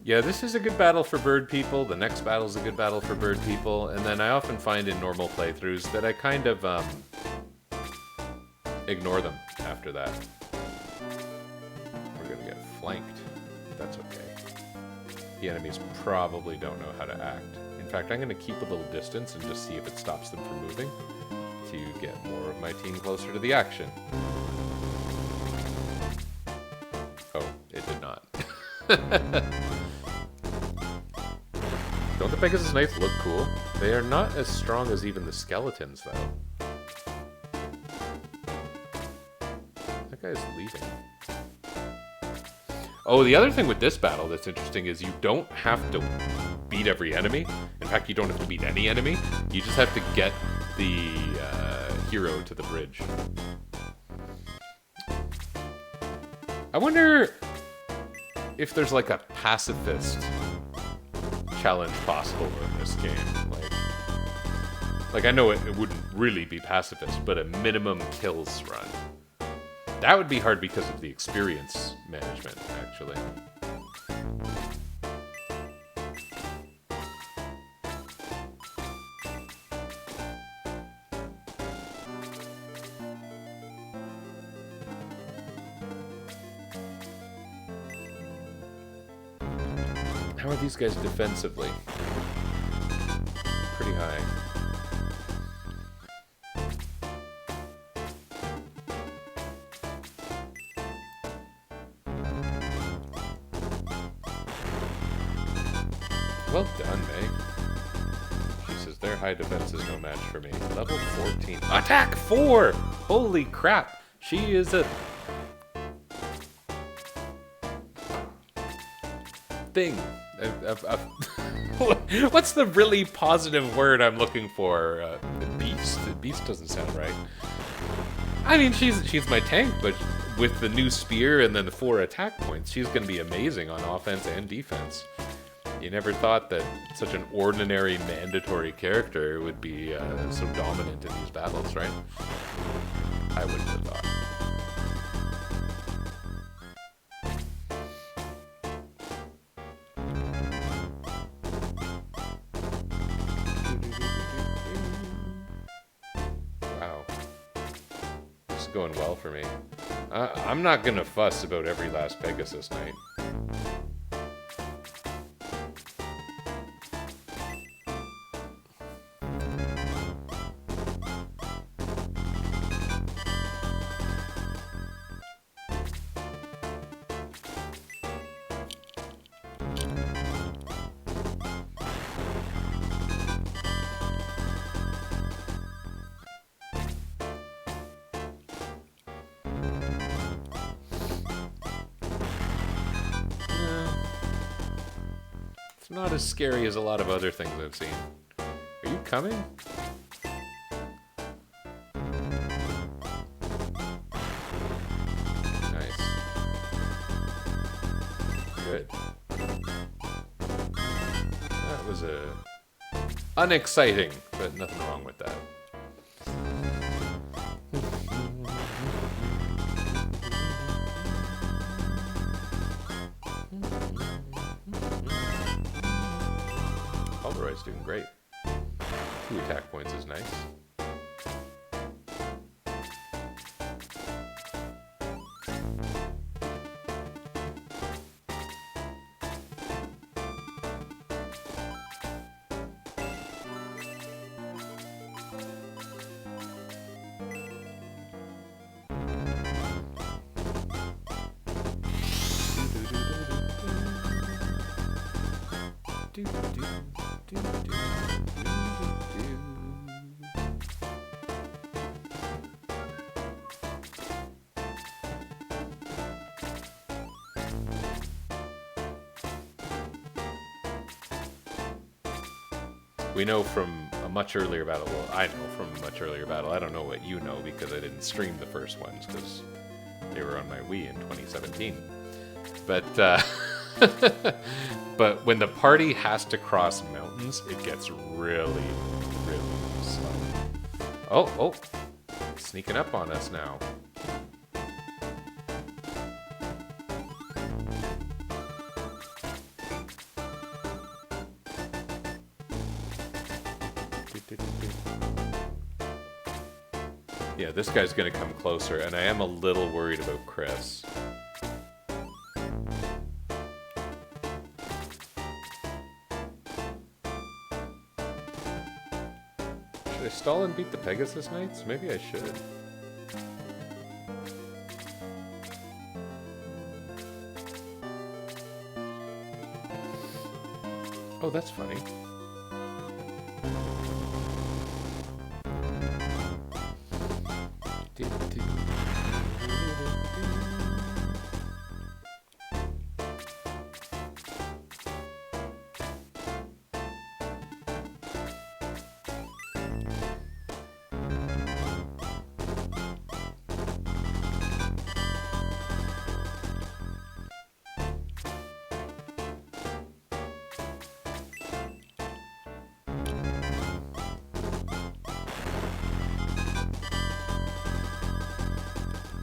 Yeah, this is a good battle for bird people. The next battle is a good battle for bird people. And then I often find in normal playthroughs that I kind of ignore them after that. We're gonna get flanked. That's okay. The enemies probably don't know how to act. In fact, I'm gonna keep a little distance and just see if it stops them from moving to get more of my team closer to the action. Oh, it did not. Don't the Pegasus Knights look cool? They are not as strong as even the skeletons, though. That guy's leaving. Oh, the other thing with this battle that's interesting is you don't have to beat every enemy. In fact, you don't have to beat any enemy. You just have to get the hero to the bridge. I wonder if there's like a pacifist challenge possible in this game. Like I know it wouldn't really be pacifist, but a minimum kills run. That would be hard because of the experience management, actually. How are these guys defensively? Pretty high. Well done, May. She says their high defense is no match for me. Level 14. Attack 4! Holy crap! She is a thing. What's the really positive word I'm looking for? Beast? Beast doesn't sound right. I mean, she's my tank, but with the new spear and then the 4 attack points, she's going to be amazing on offense and defense. You never thought that such an ordinary mandatory character would be so dominant in these battles, right? I wouldn't have thought. Wow. This is going well for me. I'm not gonna fuss about every last Pegasus Knight. not as scary as a lot of other things I've seen. Are you coming? Nice. Good. That was unexciting, but nothing wrong with that. Polaroid's doing great. 2 attack points is nice. We know from a much earlier battle, well, I know from a much earlier battle, I don't know what you know because I didn't stream the first ones because they were on my Wii in 2017. But, but when the party has to cross mountains, it gets really, really slow. Oh, sneaking up on us now. Yeah, this guy's gonna come closer, and I am a little worried about Chris. Should I stall and beat the Pegasus Knights? Maybe I should. Oh, that's funny.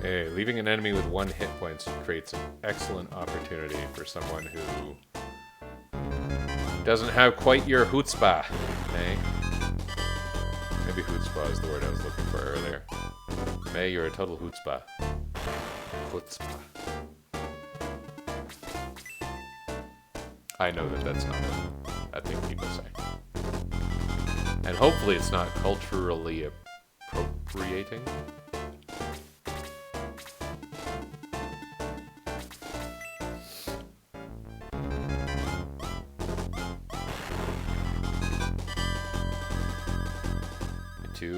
Hey, leaving an enemy with 1 hit point creates an excellent opportunity for someone who doesn't have quite your chutzpah, eh? Maybe chutzpah is the word I was looking for earlier. May, you're a total chutzpah. Chutzpah. I know that that's not a thing people say. And hopefully it's not culturally appropriating.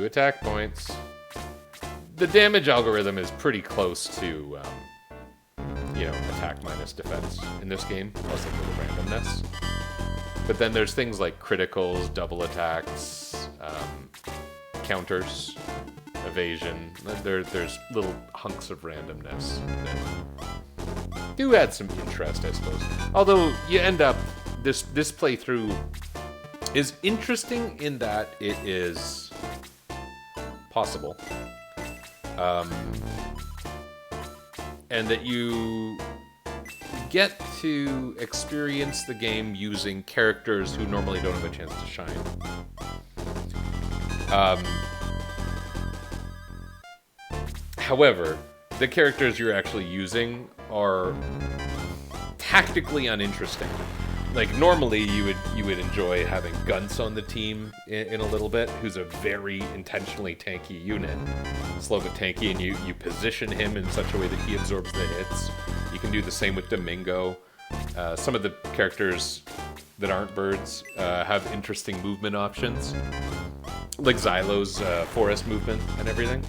Attack points. The damage algorithm is pretty close to, you know, attack minus defense in this game, plus a little randomness. But then there's things like criticals, double attacks, counters, evasion. There's little hunks of randomness that do add some interest, I suppose. Although you end up, this playthrough is interesting in that it is possible, and that you get to experience the game using characters who normally don't have a chance to shine. However, the characters you're actually using are tactically uninteresting. Like, normally you would enjoy having Gunts on the team in a little bit, who's a very intentionally tanky unit. Slow but tanky, and you position him in such a way that he absorbs the hits. You can do the same with Domingo. Some of the characters that aren't birds have interesting movement options. Like Xylo's forest movement and everything.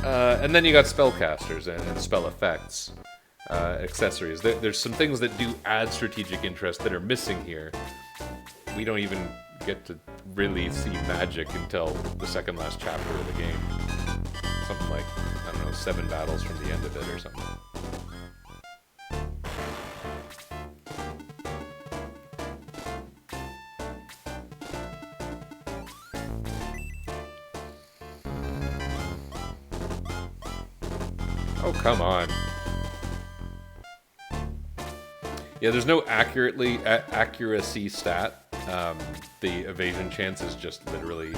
And then you got spellcasters and spell effects. accessories. There's some things that do add strategic interest that are missing here. We don't even get to really see magic until the second last chapter of the game. Something like, I don't know, 7 battles from the end of it or something. Oh, come on. Yeah, there's no accuracy stat. The evasion chance is just literally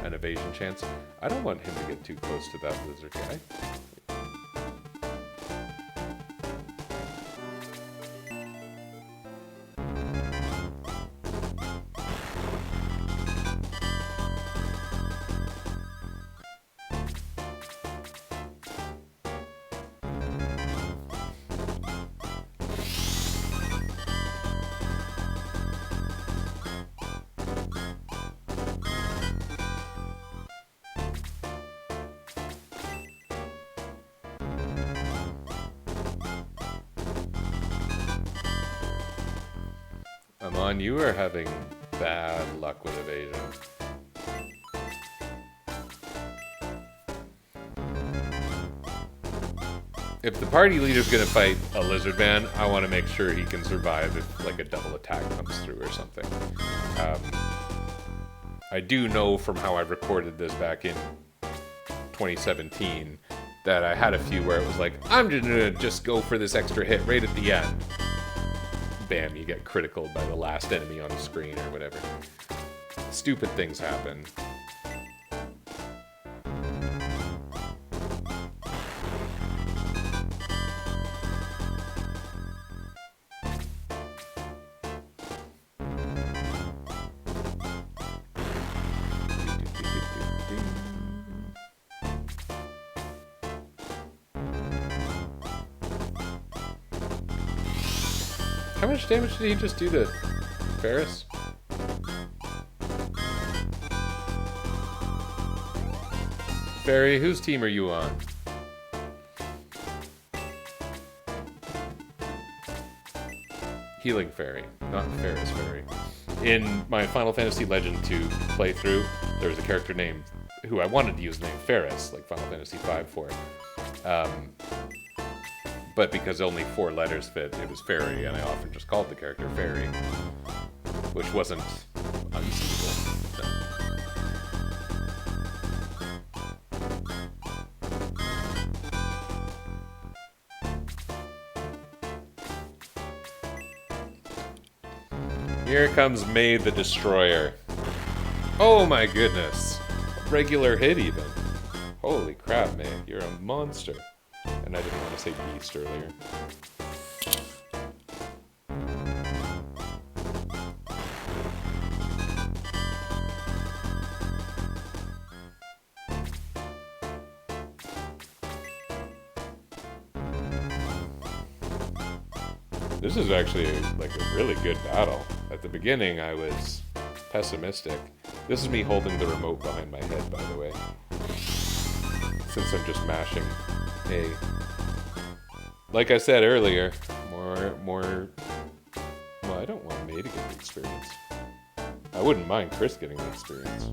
an evasion chance. I don't want him to get too close to that lizard guy. Amon, you are having bad luck with evasion. If the party leader's gonna fight a lizard man, I want to make sure he can survive if like a double attack comes through or something. I do know from how I recorded this back in 2017 that I had a few where it was like, I'm gonna just go for this extra hit right at the end. Bam, you get critical by the last enemy on the screen or whatever. Stupid things happen. How much damage did he just do to Ferris? Fairy, whose team are you on? Healing Fairy, not Ferris Fairy. In my Final Fantasy Legend 2 playthrough, there was a character named, who I wanted to use the name Ferris, like Final Fantasy V for. But because only 4 letters fit, it was Fairy, and I often just called the character Fairy, which wasn't unsuitable. Here comes May the Destroyer. Oh my goodness. A regular hit even. Holy crap, May. You're a monster. And I didn't want to say beast earlier. This is actually like a really good battle. At the beginning, I was pessimistic. This is me holding the remote behind my head, by the way. Since I'm just mashing A. Like I said earlier, more... Well, I don't want May to get the experience. I wouldn't mind Chris getting the experience.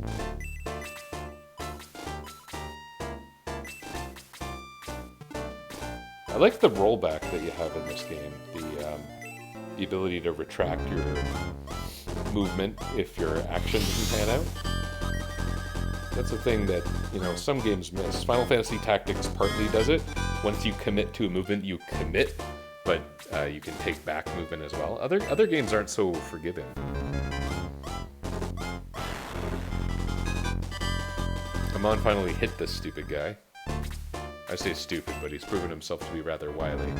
I like the rollback that you have in this game. The ability to retract your movement if your action doesn't pan out. That's a thing that, you know, some games miss. Final Fantasy Tactics partly does it. Once you commit to a movement, you commit, but you can take back movement as well. Other games aren't so forgiving. Amon finally hit this stupid guy. I say stupid, but he's proven himself to be rather wily.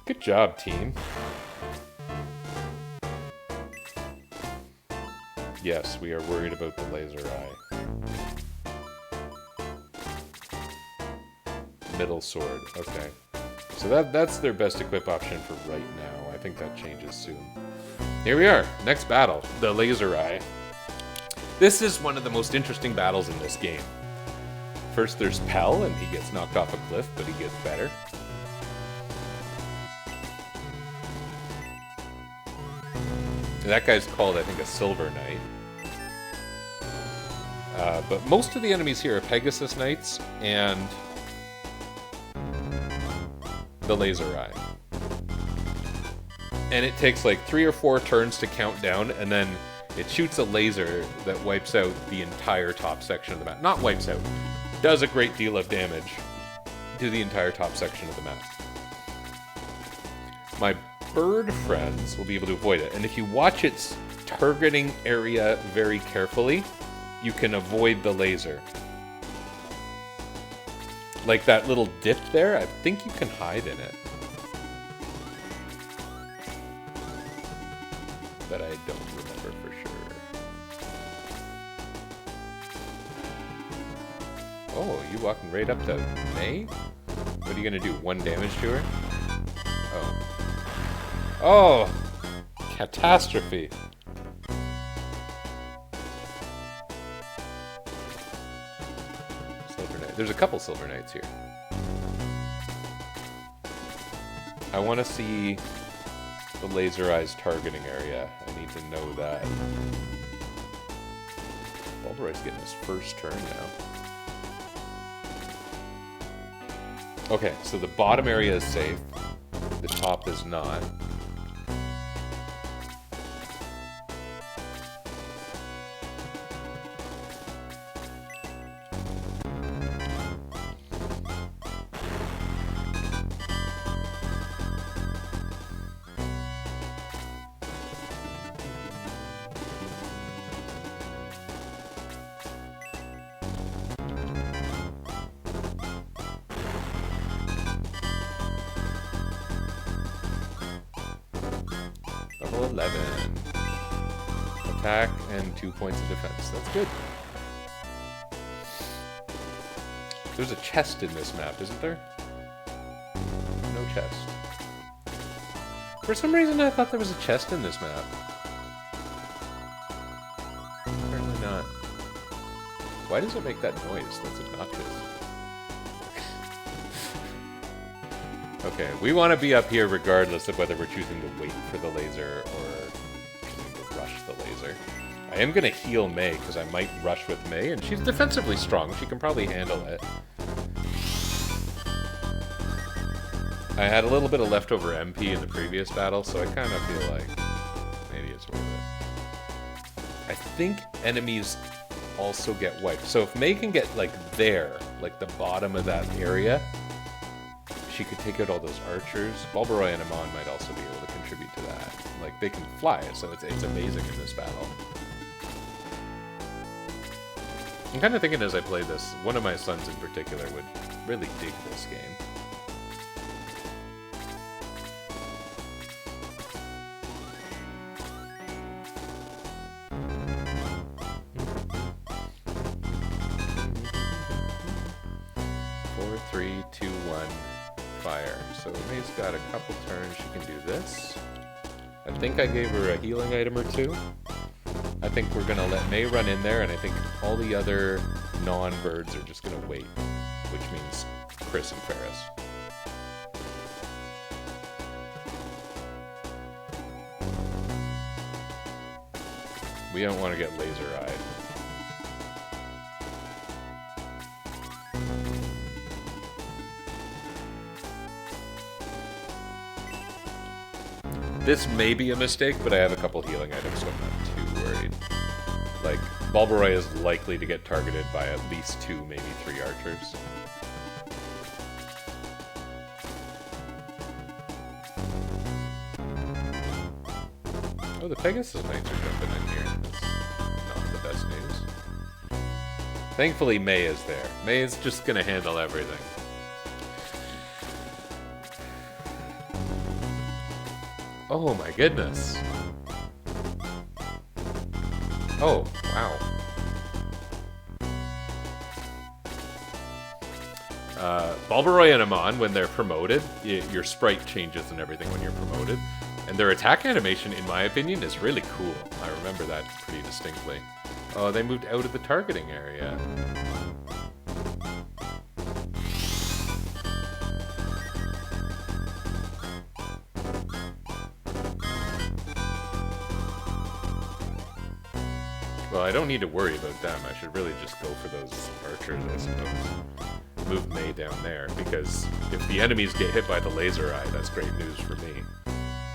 Good job, team. Yes, we are worried about the laser eye. Middle sword, okay. So that's their best equip option for right now. I think that changes soon. Here we are, next battle, the laser eye. This is one of the most interesting battles in this game. First there's Pell, and he gets knocked off a cliff, but he gets better. That guy's called, I think, a Silver Knight. But most of the enemies here are Pegasus Knights and the Laser Eye. And it takes like 3 or 4 turns to count down, and then it shoots a laser that wipes out the entire top section of the map. Not wipes out, does a great deal of damage to the entire top section of the map. My bird friends will be able to avoid it, and if you watch its targeting area very carefully, you can avoid the laser. Like that little dip there, I think you can hide in it. But I don't remember for sure. Oh, you walking right up to May? What are you gonna do? 1 damage to her? Oh. Oh! Catastrophe. Silver Knight. There's a couple Silver Knights here. I want to see the Laser Eye's targeting area. I need to know that. Bulbaroy's getting his first turn now. Okay, so the bottom area is safe. The top is not. Level 11. Attack and 2 points of defense. That's good. There's a chest in this map, isn't there? No chest. For some reason I thought there was a chest in this map. Apparently not. Why does it make that noise? That's obnoxious. Okay, we want to be up here regardless of whether we're choosing to wait for the laser or choosing to rush the laser. I am going to heal May because I might rush with May, and she's defensively strong. She can probably handle it. I had a little bit of leftover MP in the previous battle, so I kind of feel like maybe it's worth it. I think enemies also get wiped. So if May can get like there, like the bottom of that area, she could take out all those archers. Bulbaroy and Amon might also be able to contribute to that. Like, they can fly, so it's amazing in this battle. I'm kind of thinking as I play this, one of my sons in particular would really dig this game. Four, three, two, one. Fire. So May's got a couple turns. She can do this. I think I gave her a healing item or 2. I think we're going to let May run in there, and I think all the other non-birds are just going to wait, which means Chris and Ferris. We don't want to get laser-eyed. This may be a mistake, but I have a couple healing items, so I'm not too worried. Like, Bulbaroy is likely to get targeted by at least 2, maybe 3 archers. Oh, the Pegasus Knights are jumping in here. That's not the best news. Thankfully, May is there. May is just gonna handle everything. Oh my goodness. Oh, wow. Bulbaroy and Amon, when they're promoted, your sprite changes and everything when you're promoted. And their attack animation, in my opinion, is really cool. I remember that pretty distinctly. Oh, they moved out of the targeting area. Well, I don't need to worry about them. I should really just go for those archers, I suppose. Move May down there, because if the enemies get hit by the laser eye, that's great news for me.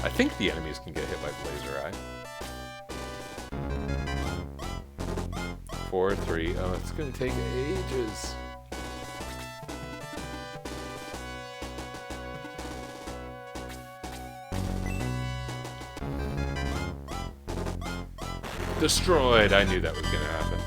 I think the enemies can get hit by the laser eye. 4, 3. Oh, it's gonna take ages. Destroyed! I knew that was gonna happen.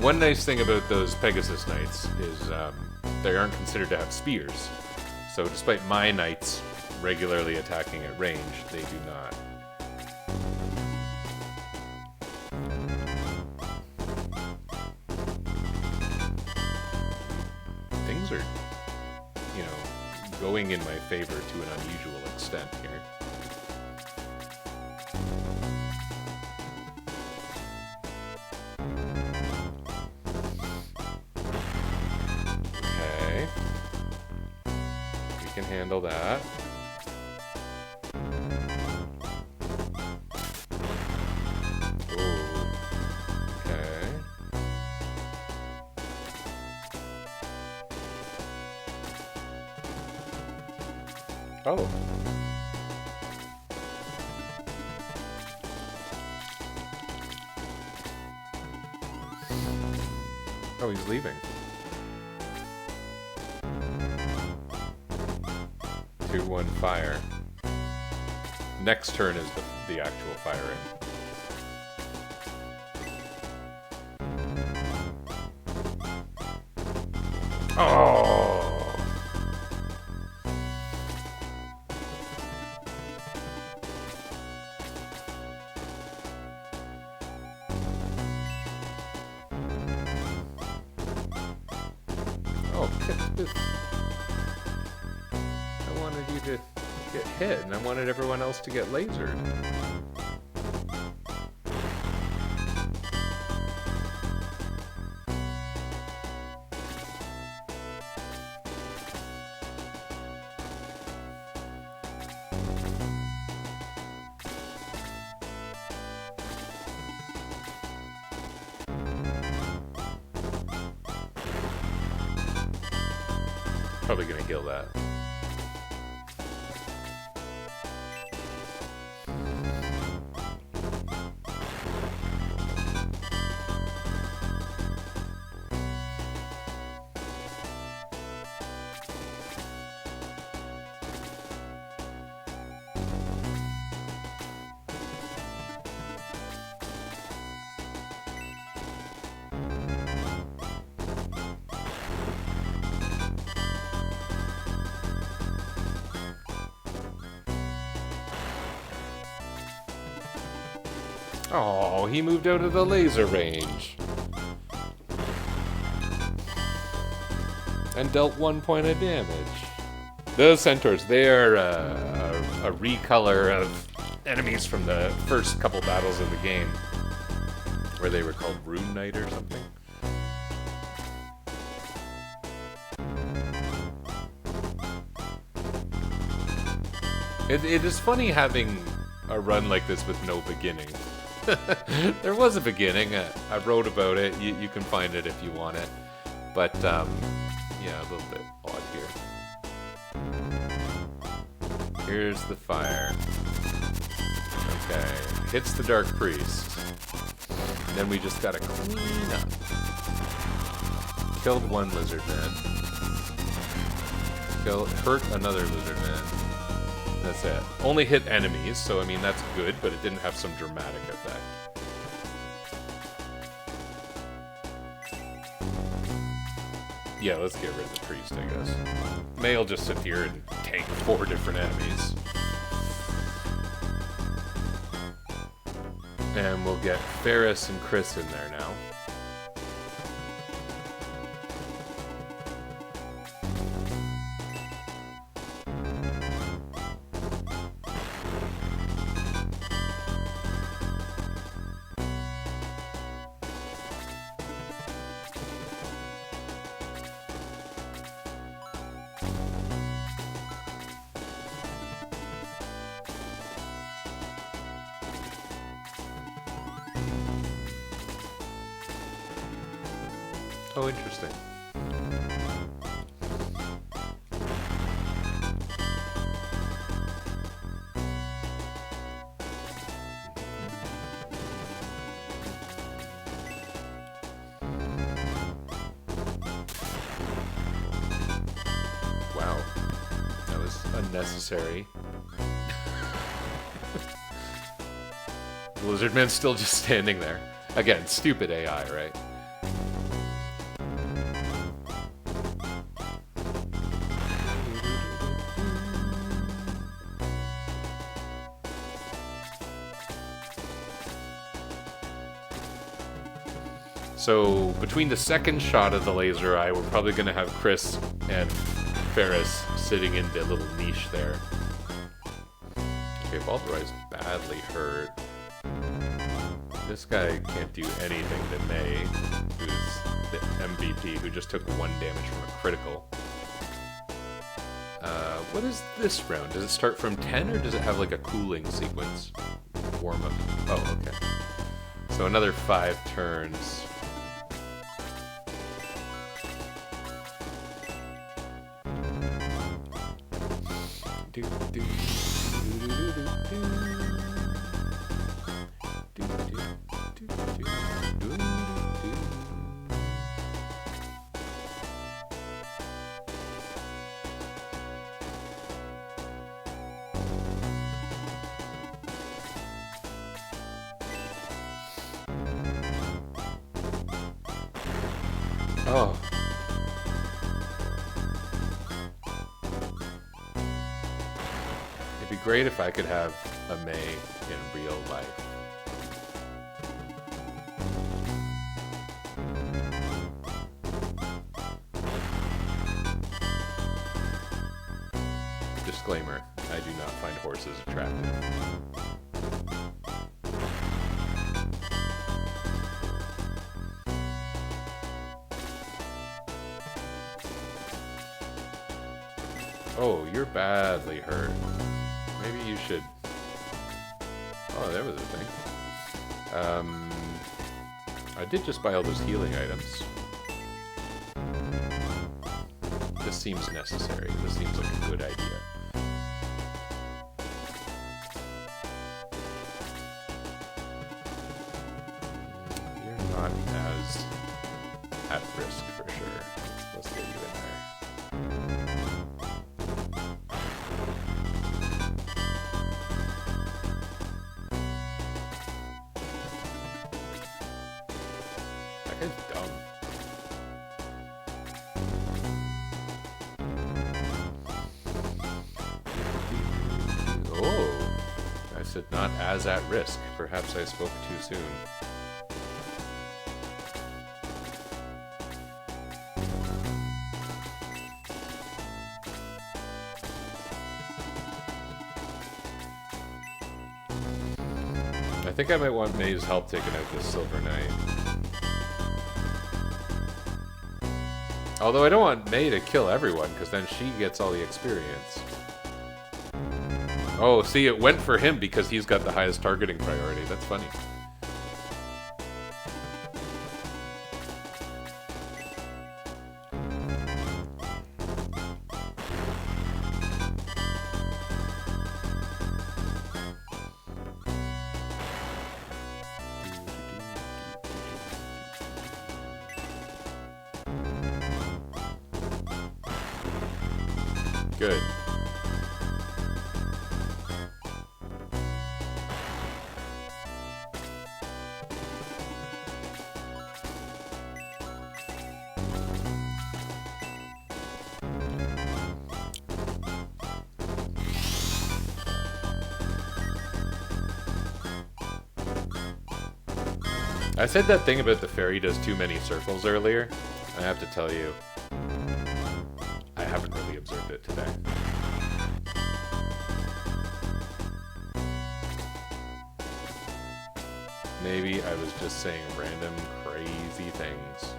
One nice thing about those Pegasus Knights is they aren't considered to have spears. So despite my knights regularly attacking at range, they do not. Things are, you know, going in my favor to an unusual extent here. Can handle that. Ooh. Okay. Oh. Oh, he's leaving. 2-1 fire. Next turn is the actual firing. Oh! Oh, I wanted you to get hit, and I wanted everyone else to get lasered. Probably gonna kill that. Oh, he moved out of the laser range. And dealt 1 point of damage. Those centaurs, they are a recolor of enemies from the first couple battles of the game. Where they were called Rune Knight or something. It is funny having a run like this with no beginning. There was a beginning. I wrote about it. You can find it if you want it. But, yeah, a little bit odd here. Here's the fire. Okay. Hits the Dark Priest. And then we just gotta clean up. Killed one lizard man. Hurt another lizard man. That's it. Only hit enemies, so I mean that's good, but it didn't have some dramatic effect. Yeah, let's get rid of the priest, I guess. May'll just sit here and tank 4 different enemies. And we'll get Ferris and Chris in there now. Oh, interesting. Wow. That was unnecessary. The lizard man's still just standing there. Again, stupid AI, right? So, between the second shot of the laser eye, we're probably going to have Chris and Ferris sitting in the little niche there. Okay, Balderai's badly hurt. This guy can't do anything to May, who's the MVP, who just took 1 damage from a critical. What is this round? Does it start from 10, or does it have like a cooling sequence? Warm up. Oh, okay. So another 5 turns. Oh. It'd be great if I could have a May in real life. Disclaimer, I do not find horses attractive. Oh, you're badly hurt. Maybe you should... Oh, there was a thing. I did just buy all those healing items. This seems necessary. This seems like a good idea. You're not as at risk for sure. Let's get you in there. Dumb. Oh, I said not as at risk. Perhaps I spoke too soon. I think I might want May's help taking out this Silver Knight. Although I don't want May to kill everyone, because then she gets all the experience. Oh, see, it went for him because he's got the highest targeting priority. That's funny. Good. I said that thing about the fairy does too many circles earlier. I have to tell you, I haven't really observed it today. Maybe I was just saying random crazy things.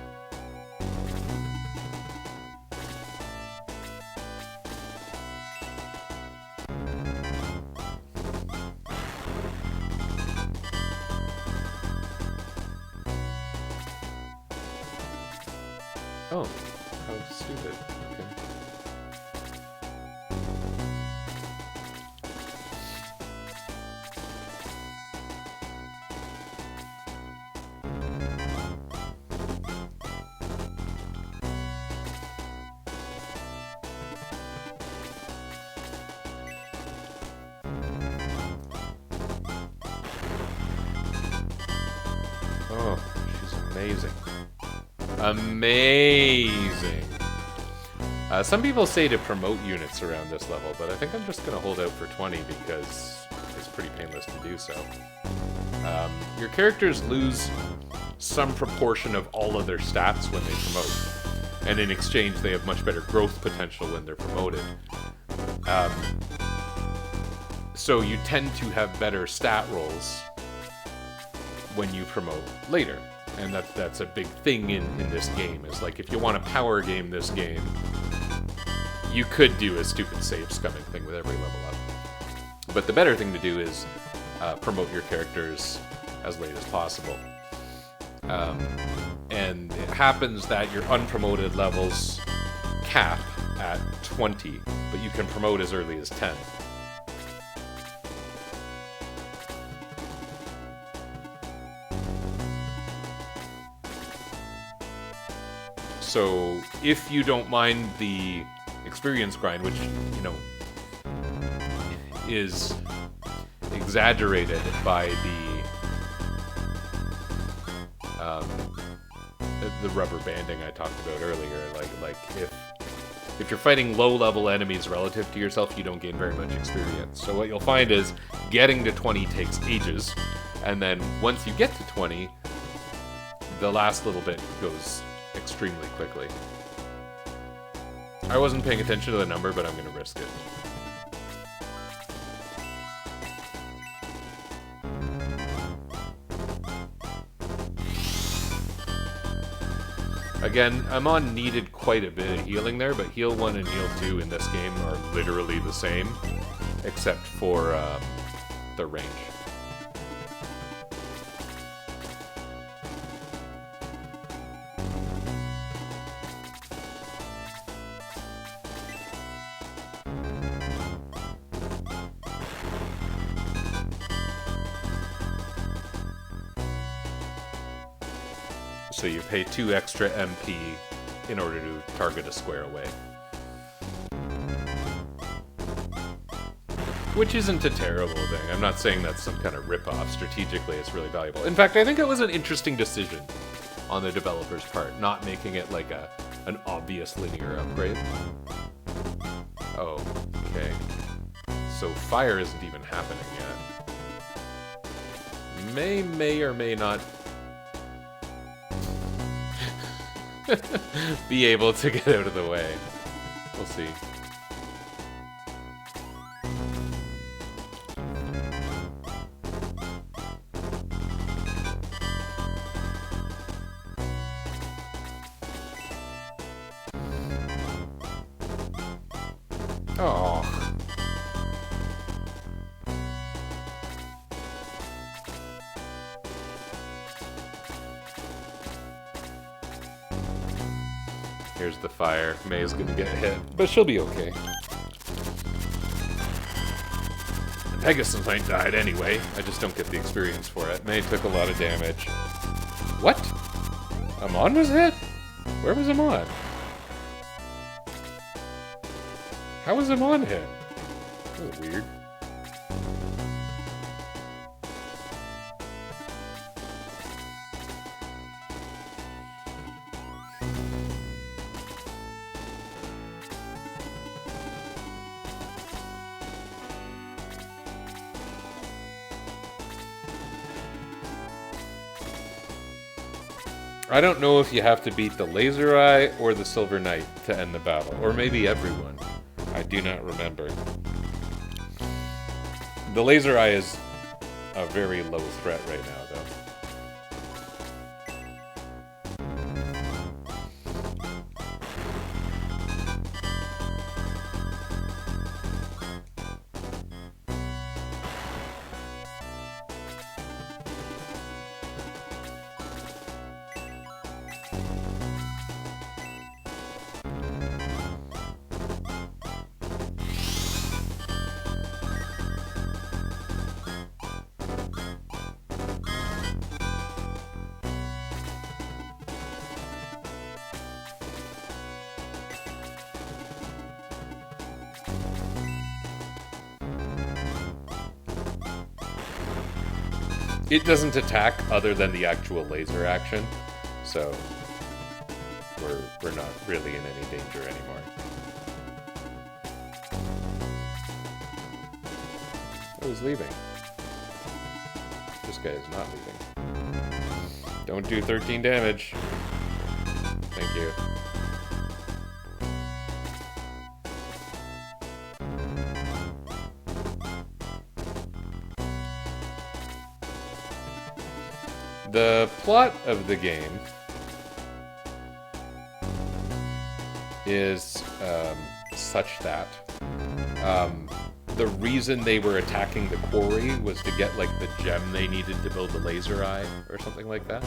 Oh, how stupid. Okay. Oh, she's amazing. Amazing! Some people say to promote units around this level, but I think I'm just going to hold out for 20 because it's pretty painless to do so. Your characters lose some proportion of all of their stats when they promote, and in exchange they have much better growth potential when they're promoted. So you tend to have better stat rolls when you promote later. And that's a big thing in this game, is like if you want to power game this game, you could do a stupid save scumming thing with every level up. But the better thing to do is promote your characters as late as possible. And it happens that your unpromoted levels cap at 20, but you can promote as early as 10. So if you don't mind the experience grind, which, you know, is exaggerated by the rubber banding I talked about earlier, like if you're fighting low-level enemies relative to yourself, you don't gain very much experience. So what you'll find is getting to 20 takes ages, and then once you get to 20, the last little bit goes extremely quickly. I wasn't paying attention to the number, but I'm going to risk it. Again, I'm on needed quite a bit of healing there, but heal 1 and heal 2 in this game are literally the same, except for the range. So you pay 2 extra MP in order to target a square away. Which isn't a terrible thing. I'm not saying that's some kind of rip-off. Strategically, it's really valuable. In fact, I think it was an interesting decision on the developer's part, not making it like an obvious linear upgrade. Oh, okay. So fire isn't even happening yet. May or may not be able to get out of the way. We'll see. Oh. Here's the fire. May's gonna get hit, but she'll be okay. Pegasus might died anyway. I just don't get the experience for it. May took a lot of damage. What? Amon was hit? Where was Amon? How was Amon hit? That was weird. I don't know if you have to beat the Laser Eye or the Silver Knight to end the battle, or maybe everyone. I do not remember. The Laser Eye is a very low threat right now, though. It doesn't attack other than the actual laser action, so we're not really in any danger anymore. Oh, he's leaving. This guy is not leaving. Don't do 13 damage. Thank you. The plot of the game is such that the reason they were attacking the quarry was to get like the gem they needed to build the laser eye or something like that.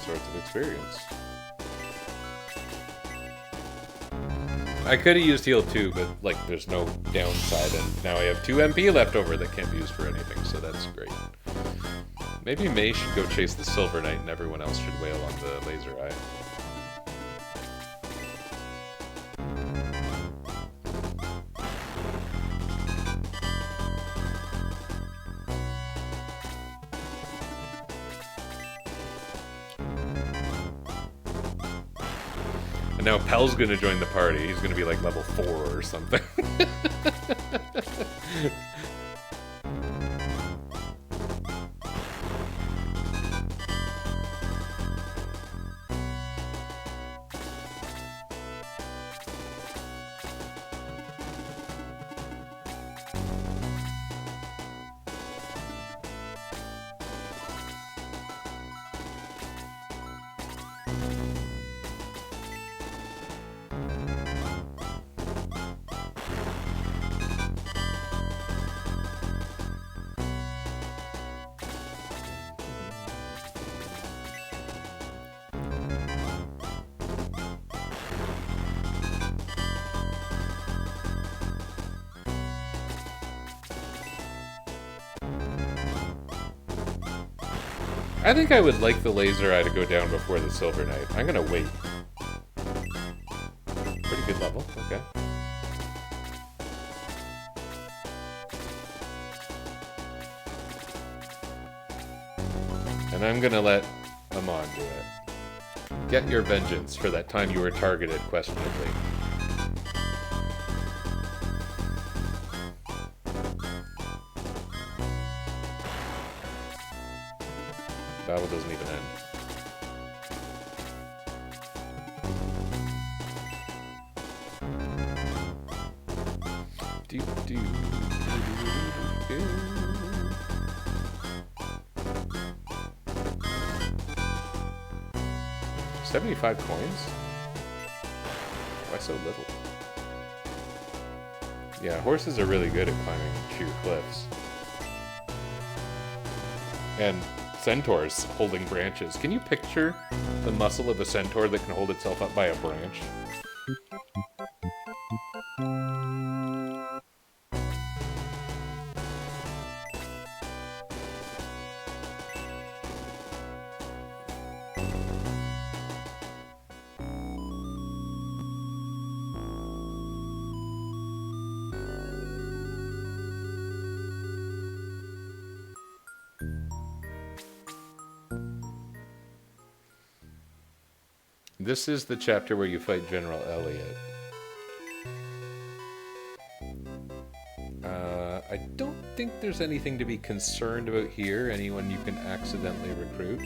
Sorts of experience. I could have used heal too, but like there's no downside, and now I have 2 MP left over that can't be used for anything, so that's great. Maybe May should go chase the Silver Knight and everyone else should wail on the Laser Eye. Now Pel's gonna join the party. He's gonna be like level 4 or something. I think I would like the Laser Eye to go down before the Silver Knight. I'm gonna wait. Pretty good level, okay. And I'm gonna let Amon do it. Get your vengeance for that time you were targeted questionably. Battle doesn't even end. Do, do, 75 coins? Why so little? Yeah, horses are really good at climbing sheer cliffs. And centaurs holding branches. Can you picture the muscle of a centaur that can hold itself up by a branch? This is the chapter where you fight General Elliot. I don't think there's anything to be concerned about here. Anyone you can accidentally recruit.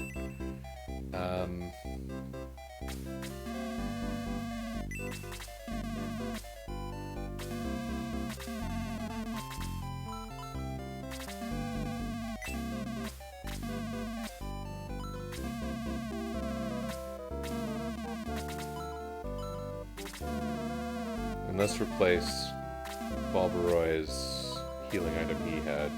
And let's replace Balbaroy's healing item he had.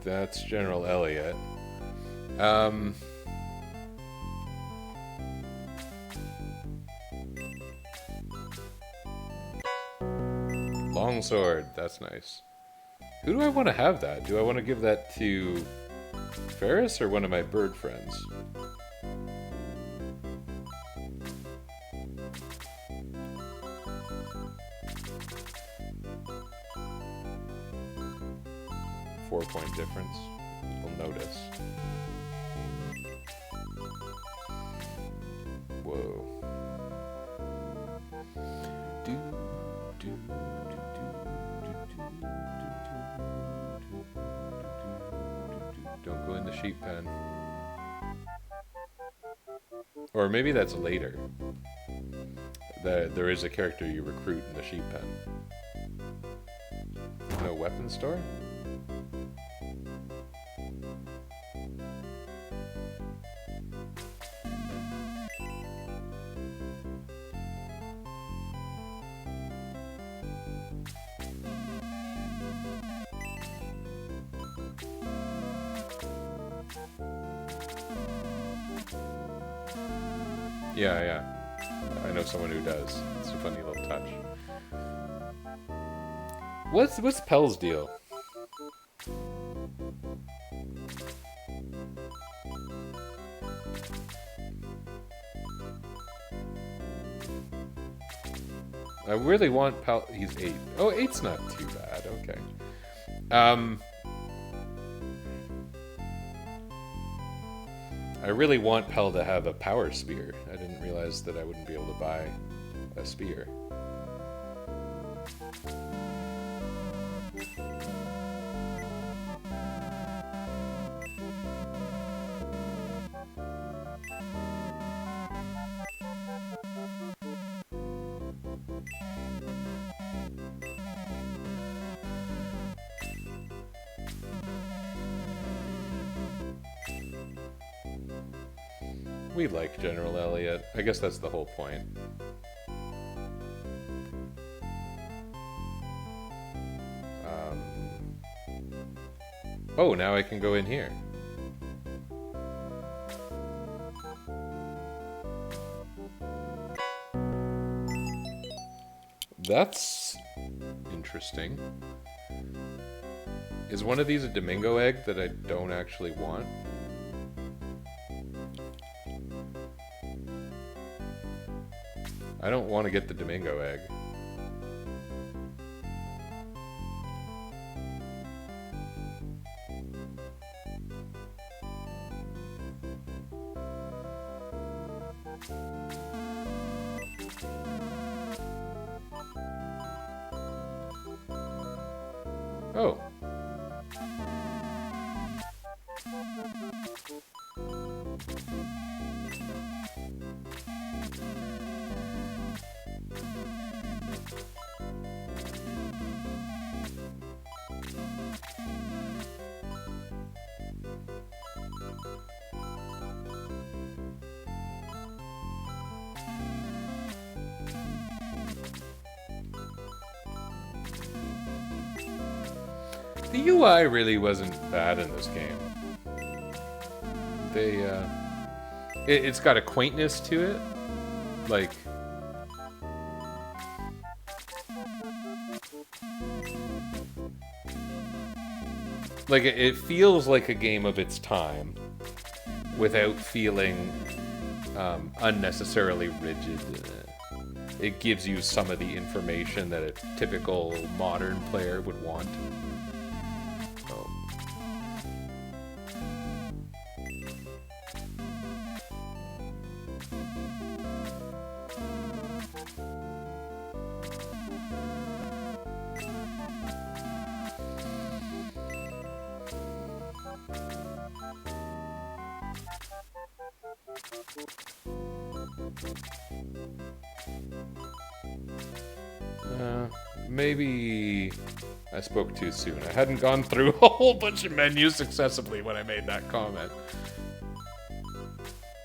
That's General Elliot. Longsword, that's nice. Who do I want to have that? Do I want to give that to Ferris or one of my bird friends? Four-point difference. We'll notice. Whoa. Don't go in the sheep pen. Or maybe that's later. There is a character you recruit in the sheep pen. No weapon store? Yeah. I know someone who does. It's a funny little touch. What's Pell's deal? I really want Pell. He's 8. Oh, 8's not too bad. Okay. I really want Pell to have a power spear. I didn't realize that I wouldn't be able to buy a spear. We like General Elliot. I guess that's the whole point. Oh, now I can go in here. That's interesting. Is one of these a Domingo egg that I don't actually want? I don't want to get the Domingo egg. Oh. The UI really wasn't bad in this game. It's got a quaintness to it. Like it feels like a game of its time without feeling unnecessarily rigid. It gives you some of the information that a typical modern player would want. Maybe I spoke too soon. I hadn't gone through a whole bunch of menus successively when I made that comment.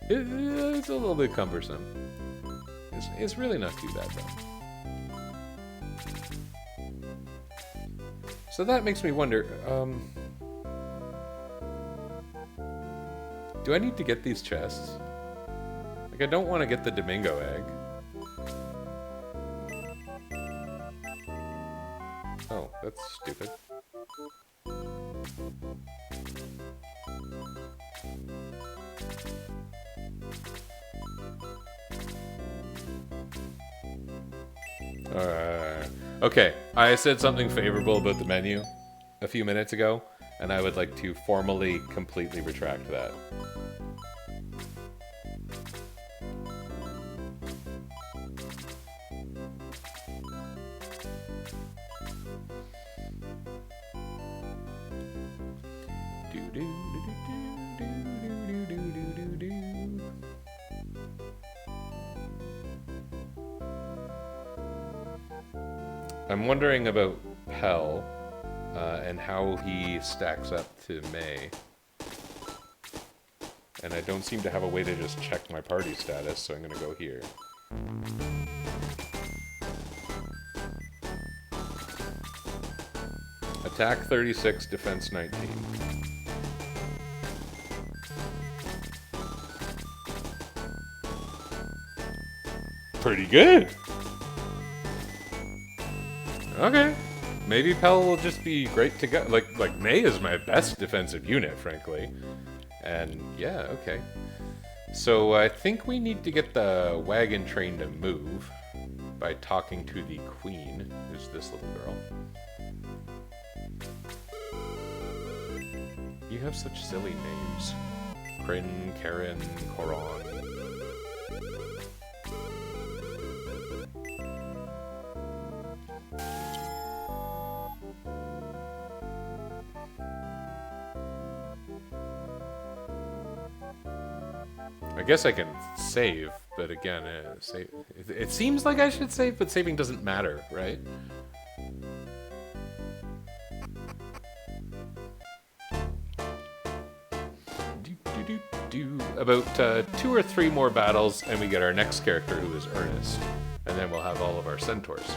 It's a little bit cumbersome. It's really not too bad, though. So that makes me wonder, do I need to get these chests? Like, I don't want to get the Domingo egg. Oh, that's stupid. Okay, I said something favorable about the menu a few minutes ago, and I would like to formally, completely retract that. I'm wondering about Pell and how he stacks up to May. And I don't seem to have a way to just check my party status, so I'm going to go here. Attack 36, defense 19. Pretty good! Okay. Maybe Pell will just be great to go. Like May is my best defensive unit, frankly. And yeah, okay. So I think we need to get the wagon train to move by talking to the queen, who's this little girl. You have such silly names. Kryn, Karen, Koron. I guess I can save, but again, save. It seems like I should save, but saving doesn't matter, right? About 2 or 3 more battles, and we get our next character, who is Ernest. And then we'll have all of our centaurs.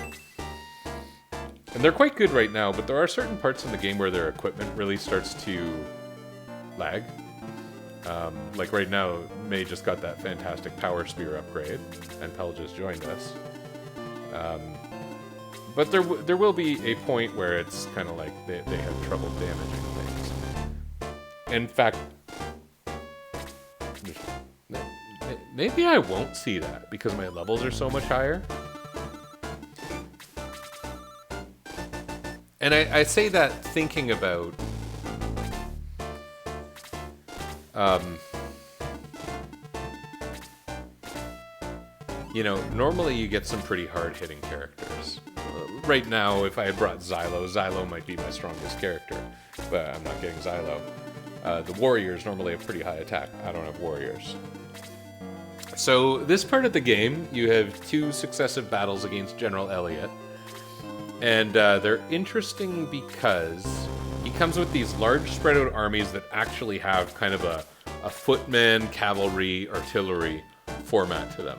And they're quite good right now, but there are certain parts in the game where their equipment really starts to lag. Like right now, May just got that fantastic power spear upgrade, and Pell just joined us. But there will be a point where it's kind of like they have trouble damaging things. In fact, maybe I won't see that because my levels are so much higher. And I say that thinking about You know, normally you get some pretty hard-hitting characters. Right now, if I had brought Xylo might be my strongest character, but I'm not getting Xylo. The warriors normally have pretty high attack. I don't have warriors. So this part of the game, you have 2 successive battles against General Elliot. And they're interesting because he comes with these large spread out armies that actually have kind of a footman, cavalry, artillery format to them.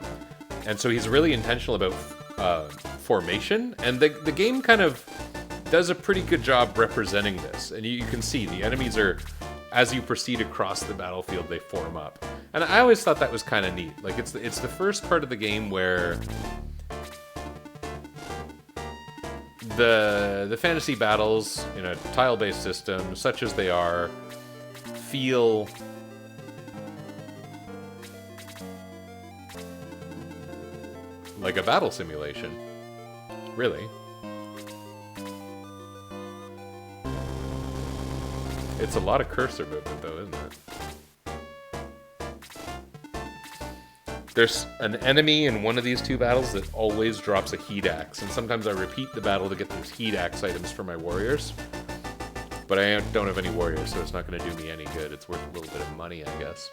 And so he's really intentional about formation, and the game kind of does a pretty good job representing this. And you can see the enemies are, as you proceed across the battlefield, they form up. And I always thought that was kind of neat. Like, it's the first part of the game where the fantasy battles in a tile-based system, such as they are, feel like a battle simulation, really. It's a lot of cursor movement, though, isn't it? There's an enemy in one of these 2 battles that always drops a heat axe, and sometimes I repeat the battle to get those heat axe items for my warriors. But I don't have any warriors, so it's not going to do me any good. It's worth a little bit of money, I guess.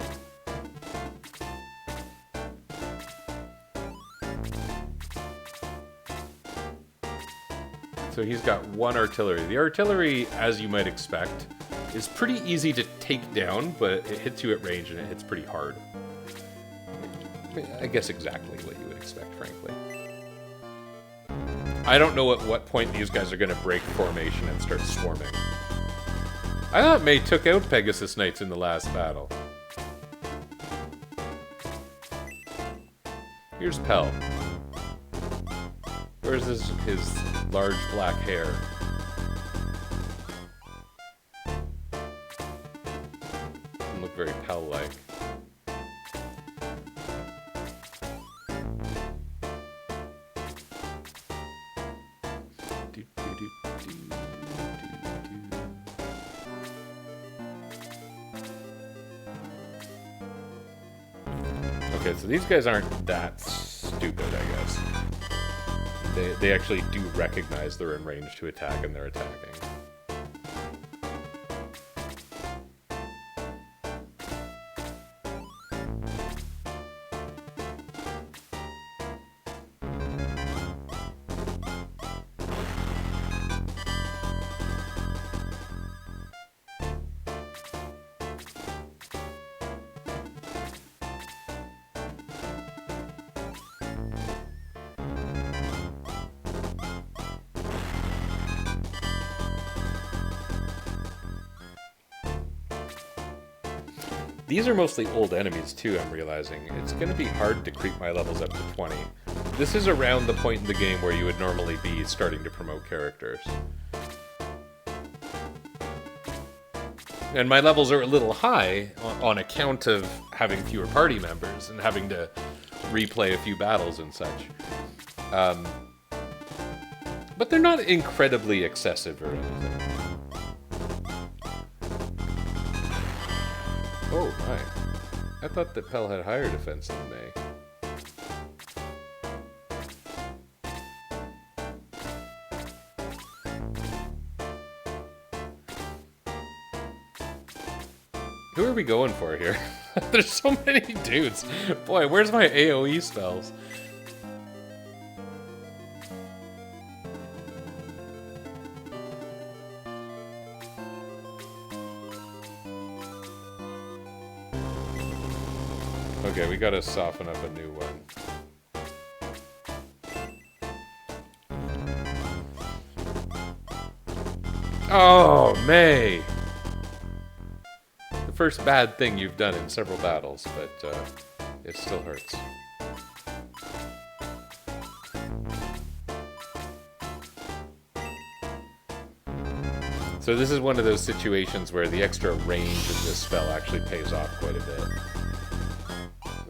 So he's got 1 artillery. The artillery, as you might expect, is pretty easy to take down, but it hits you at range and it hits pretty hard. I guess exactly what you would expect, frankly. I don't know at what point these guys are going to break formation and start swarming. I thought May took out Pegasus Knights in the last battle. Here's Pell. Where's his large black hair? Doesn't look very Pell-like. Okay, so these guys aren't that stupid, I guess. They actually do recognize they're in range to attack and they're attacking. These are mostly old enemies too, I'm realizing. It's going to be hard to creep my levels up to 20. This is around the point in the game where you would normally be starting to promote characters. And my levels are a little high on account of having fewer party members and having to replay a few battles and such. But they're not incredibly excessive or anything. Oh my. I thought that Pell had higher defense than May. Who are we going for here? There's so many dudes. Boy, where's my AoE spells? Okay, we gotta soften up a new one. Oh, May! The first bad thing you've done in several battles, but it still hurts. So this is one of those situations where the extra range of this spell actually pays off quite a bit.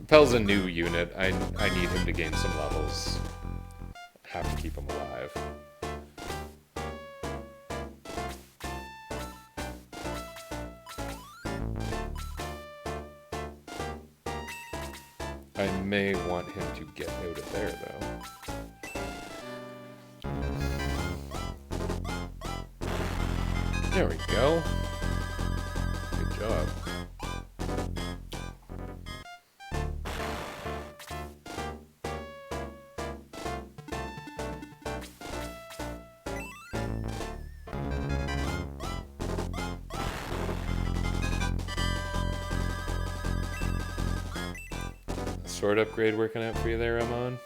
Pell's a new unit. I need him to gain some levels. Have to keep him alive. I may want want him to get out of there, though. There we go. Good job. Sword upgrade working out for you there, Ramon?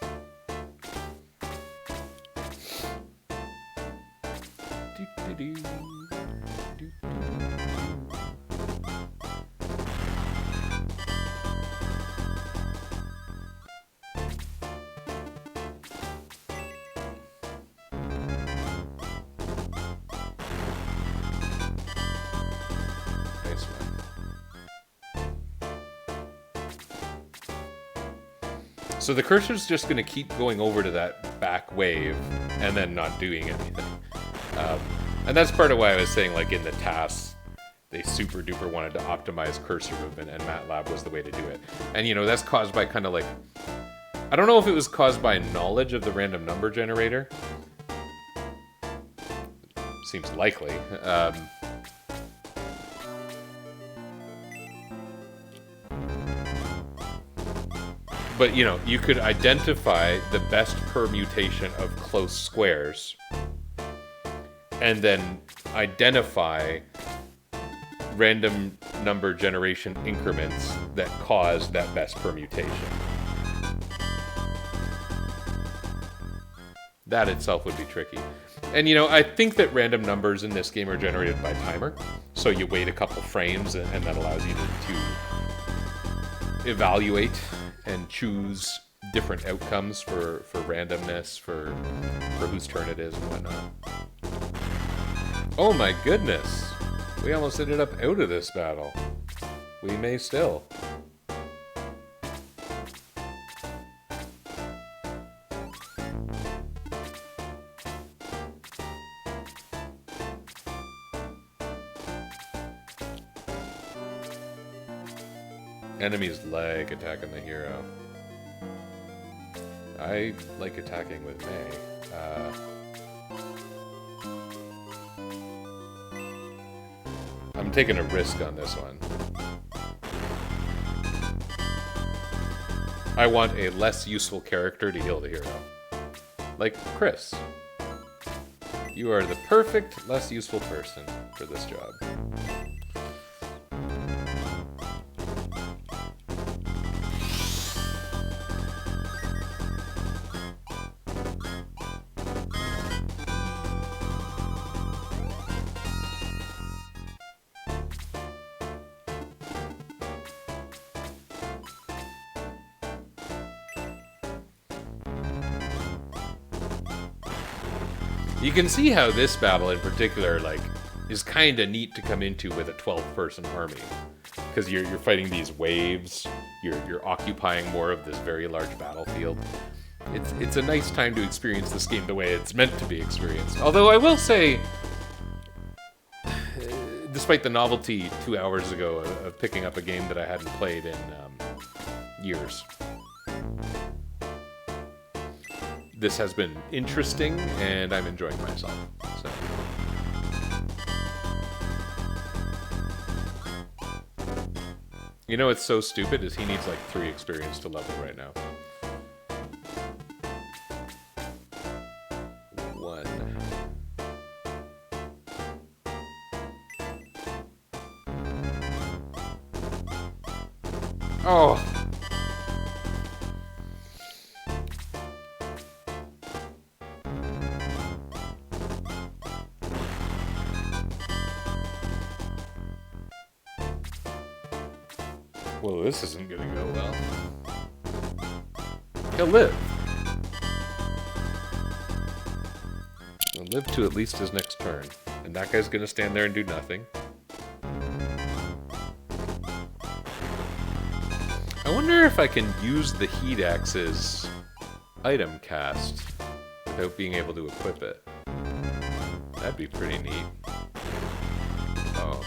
Nice one. So the cursor's just going to keep going over to that back wave and then not doing anything. And that's part of why I was saying, like, in the tasks, they super duper wanted to optimize cursor movement, and MATLAB was the way to do it. And, you know, that's caused by kind of like... I don't know if it was caused by knowledge of the random number generator. Seems likely. But, you know, you could identify the best permutation of close squares and then identify random number generation increments that cause that best permutation. That itself would be tricky. And, you know, I think that random numbers in this game are generated by timer. So you wait a couple frames, and that allows you to evaluate and choose different outcomes for randomness, for whose turn it is and whatnot. Oh my goodness! We almost ended up out of this battle. We may still. Enemies like attacking the hero. I like attacking with May. I'm taking a risk on this one. I want a less useful character to heal the hero. Like Chris. You are the perfect, less useful person for this job. You can see how this battle in particular, like, is kind of neat to come into with a 12-person army, because you're fighting these waves. You're occupying more of this very large battlefield. It's a nice time to experience this game the way it's meant to be experienced. Although I will say, despite the novelty 2 hours ago of picking up a game that I hadn't played in years, this has been interesting, and I'm enjoying myself. So. You know what's so stupid is he needs like 3 experience to level right now. 1. Oh! Well, this isn't gonna go well. He'll live. He'll live to at least his next turn. And that guy's gonna stand there and do nothing. I wonder if I can use the Heat Axe's item cast without being able to equip it. That'd be pretty neat. Oh.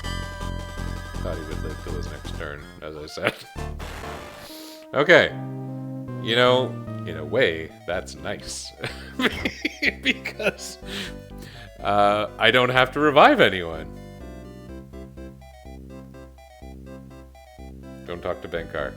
Thought he would live till his next turn, as I said. Okay. You know, in a way, that's nice. Because I don't have to revive anyone. Don't talk to Benkar.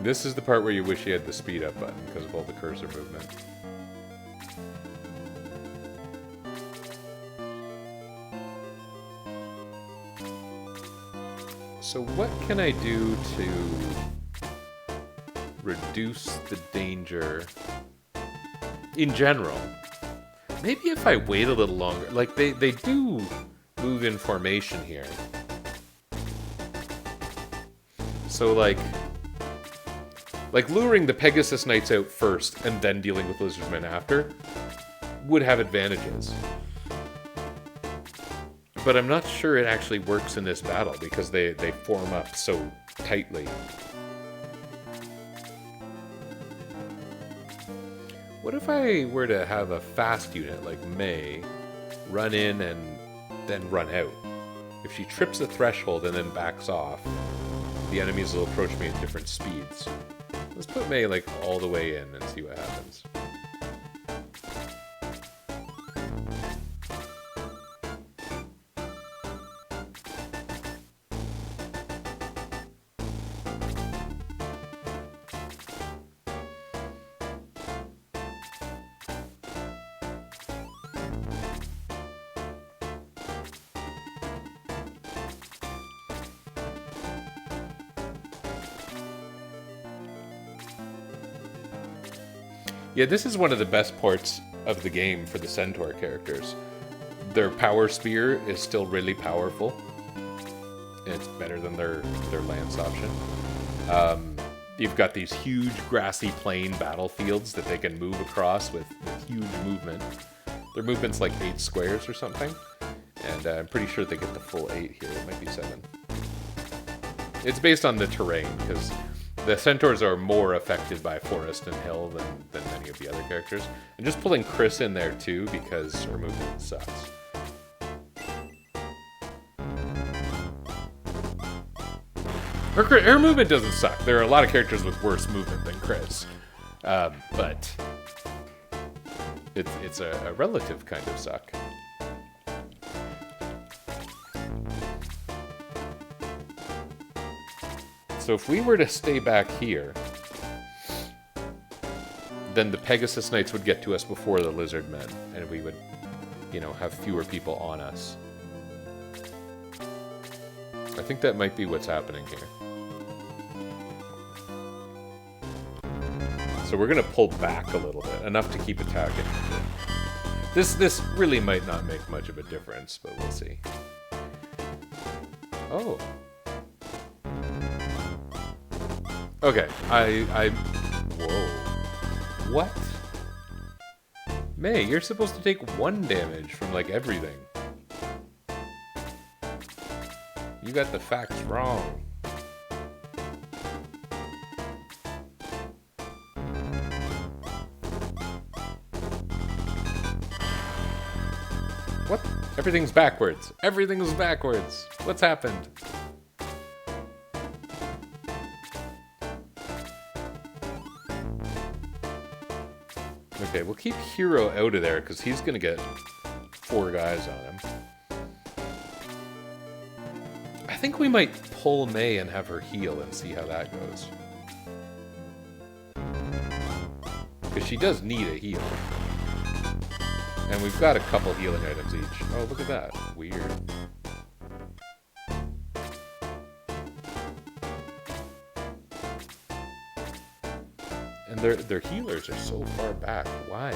This is the part where you wish you had the speed up button because of all the cursor movement. So what can I do to reduce the danger in general? Maybe if I wait a little longer. Like, they do move in formation here. So, like luring the Pegasus Knights out first and then dealing with Lizardmen after would have advantages. But I'm not sure it actually works in this battle because they form up so tightly. What if I were to have a fast unit like May run in and then run out? If she trips the threshold and then backs off, the enemies will approach me at different speeds. Let's put May, like, all the way in and see what happens. Yeah, this is one of the best parts of the game for the Centaur characters. Their Power Spear is still really powerful, and it's better than their Lance option. You've got these huge grassy plain battlefields that they can move across with huge movement. Their movement's like 8 squares or something, and I'm pretty sure they get the full 8 here. It might be 7. It's based on the terrain, because the Centaurs are more affected by forest and hill than many of the other characters. And just pulling Chris in there too, because her movement sucks. Her movement doesn't suck. There are a lot of characters with worse movement than Chris. But it's a relative kind of suck. So if we were to stay back here, then the Pegasus Knights would get to us before the Lizard Men, and we would, you know, have fewer people on us. I think that might be what's happening here. So we're going to pull back a little bit, enough to keep attacking. This really might not make much of a difference, but we'll see. Oh. Okay, Whoa. What? May, you're supposed to take 1 damage from, like, everything. You got the facts wrong. What? Everything's backwards. Everything's backwards. What's happened? Okay, we'll keep Hero out of there, because he's going to get 4 guys on him. I think we might pull May and have her heal and see how that goes. Because she does need a heal. And we've got a couple healing items each. Oh, look at that. Weird. And their healers are so far back. Why?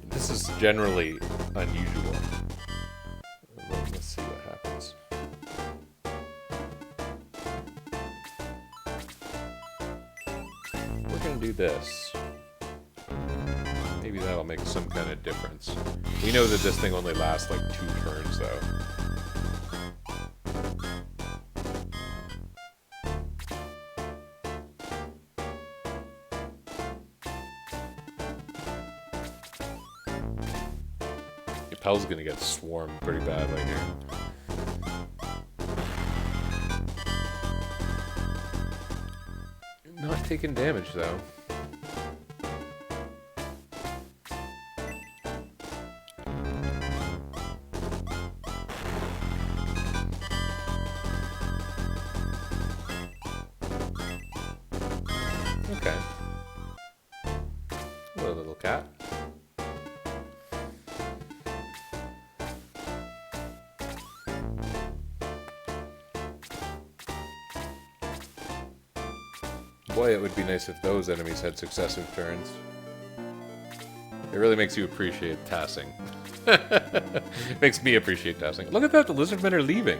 This is generally unusual. Let's see what happens. and do this. Maybe that'll make some kind of difference. We know that this thing only lasts like 2 turns, though. Pel's gonna get swarmed pretty badly here. Not taking damage, though. Okay. Hello, little cat. Boy, it would be nice if those enemies had successive turns. It really makes you appreciate tassing. Makes me appreciate tassing. Look at that, the lizardmen are leaving.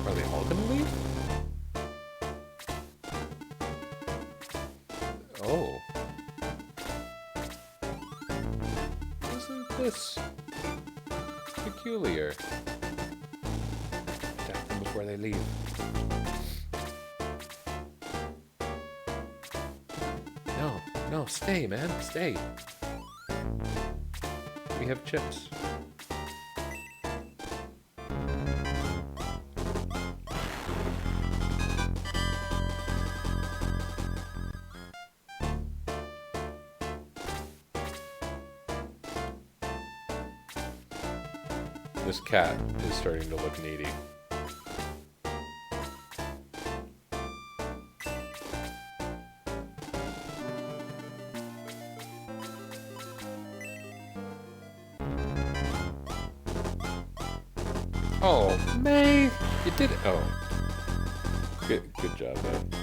Are they all gonna leave? Oh. Isn't this peculiar? Attack them before they leave. No, no, stay, man, stay. We have chips. This cat is starting to look needy. Oh, May! You did it! Oh. Good job, May.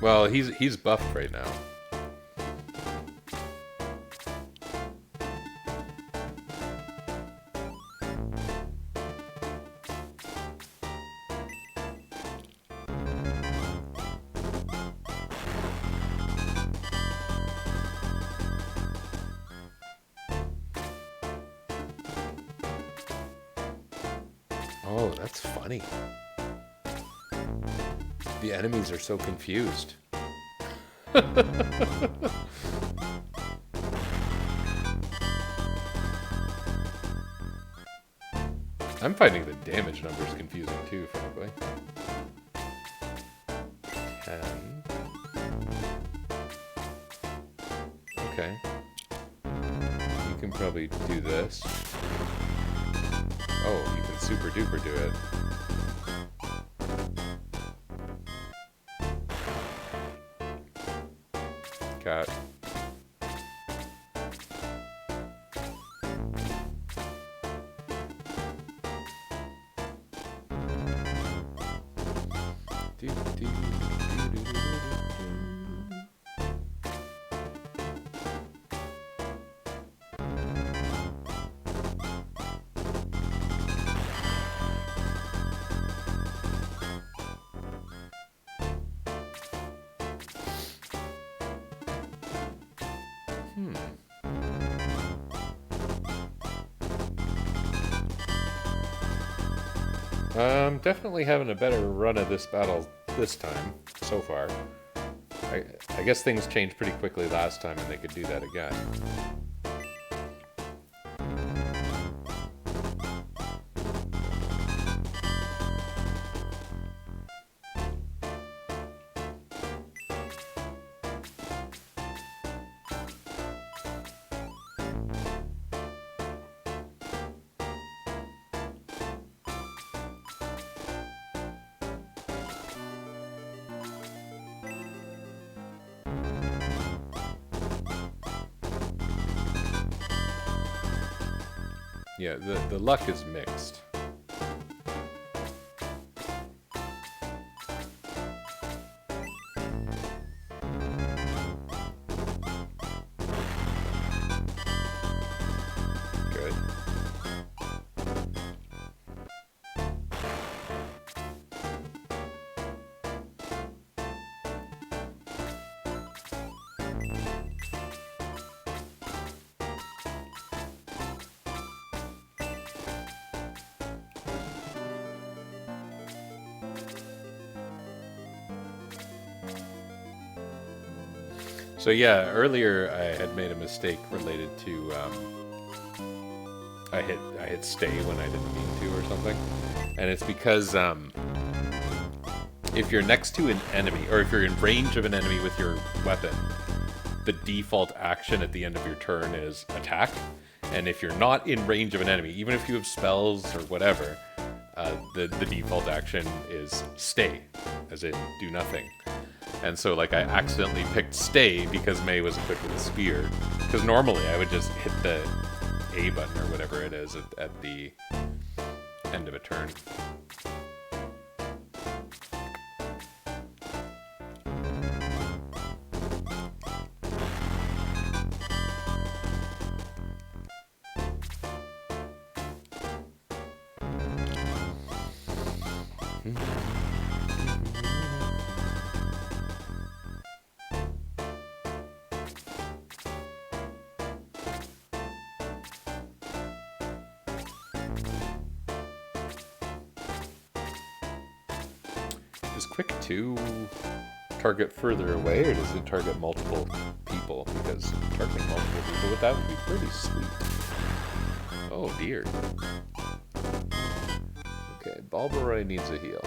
Well, he's buffed right now. Oh, that's funny. The enemies are so confused. I'm finding the damage numbers confusing too, frankly. 10. Okay. You can probably do this. Oh, you can super duper do it. Cat. Definitely having a better run of this battle this time, so far. I guess things changed pretty quickly last time and they could do that again. Yeah, the luck is mixed. Good. So yeah, earlier I had made a mistake related to I hit stay when I didn't mean to or something, and it's because if you're next to an enemy or if you're in range of an enemy with your weapon, the default action at the end of your turn is attack, and if you're not in range of an enemy, even if you have spells or whatever, the default action is stay, as in do nothing. And so, like, I accidentally picked stay because May was equipped with a spear. Because normally I would just hit the A button or whatever it is at the end of a turn. Is Quick 2 target further away, or does it target multiple people? Because targeting multiple people with that would be pretty sweet. Oh dear. Okay, Balbaroy needs a heal.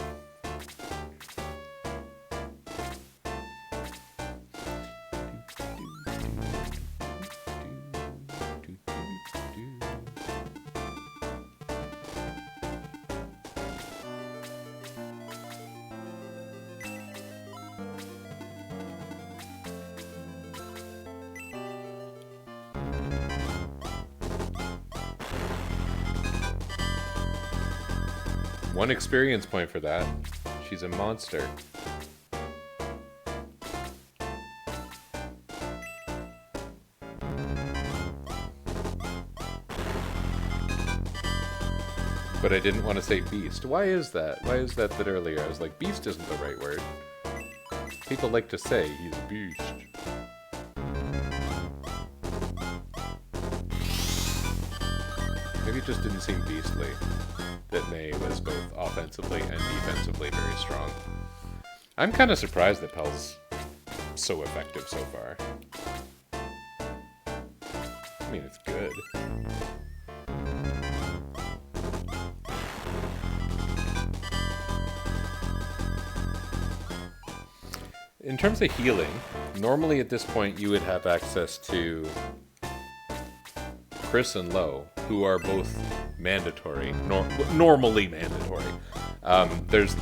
One experience point for that. She's a monster. But I didn't want to say beast. Why is that? Why is that earlier I was like, beast isn't the right word. People like to say he's a beast. Maybe it just didn't seem beastly that May was both offensively and defensively very strong. I'm kind of surprised that Pel's so effective so far. I mean, it's good. In terms of healing, normally at this point you would have access to Chris and Lo, who are both mandatory, normally mandatory. There's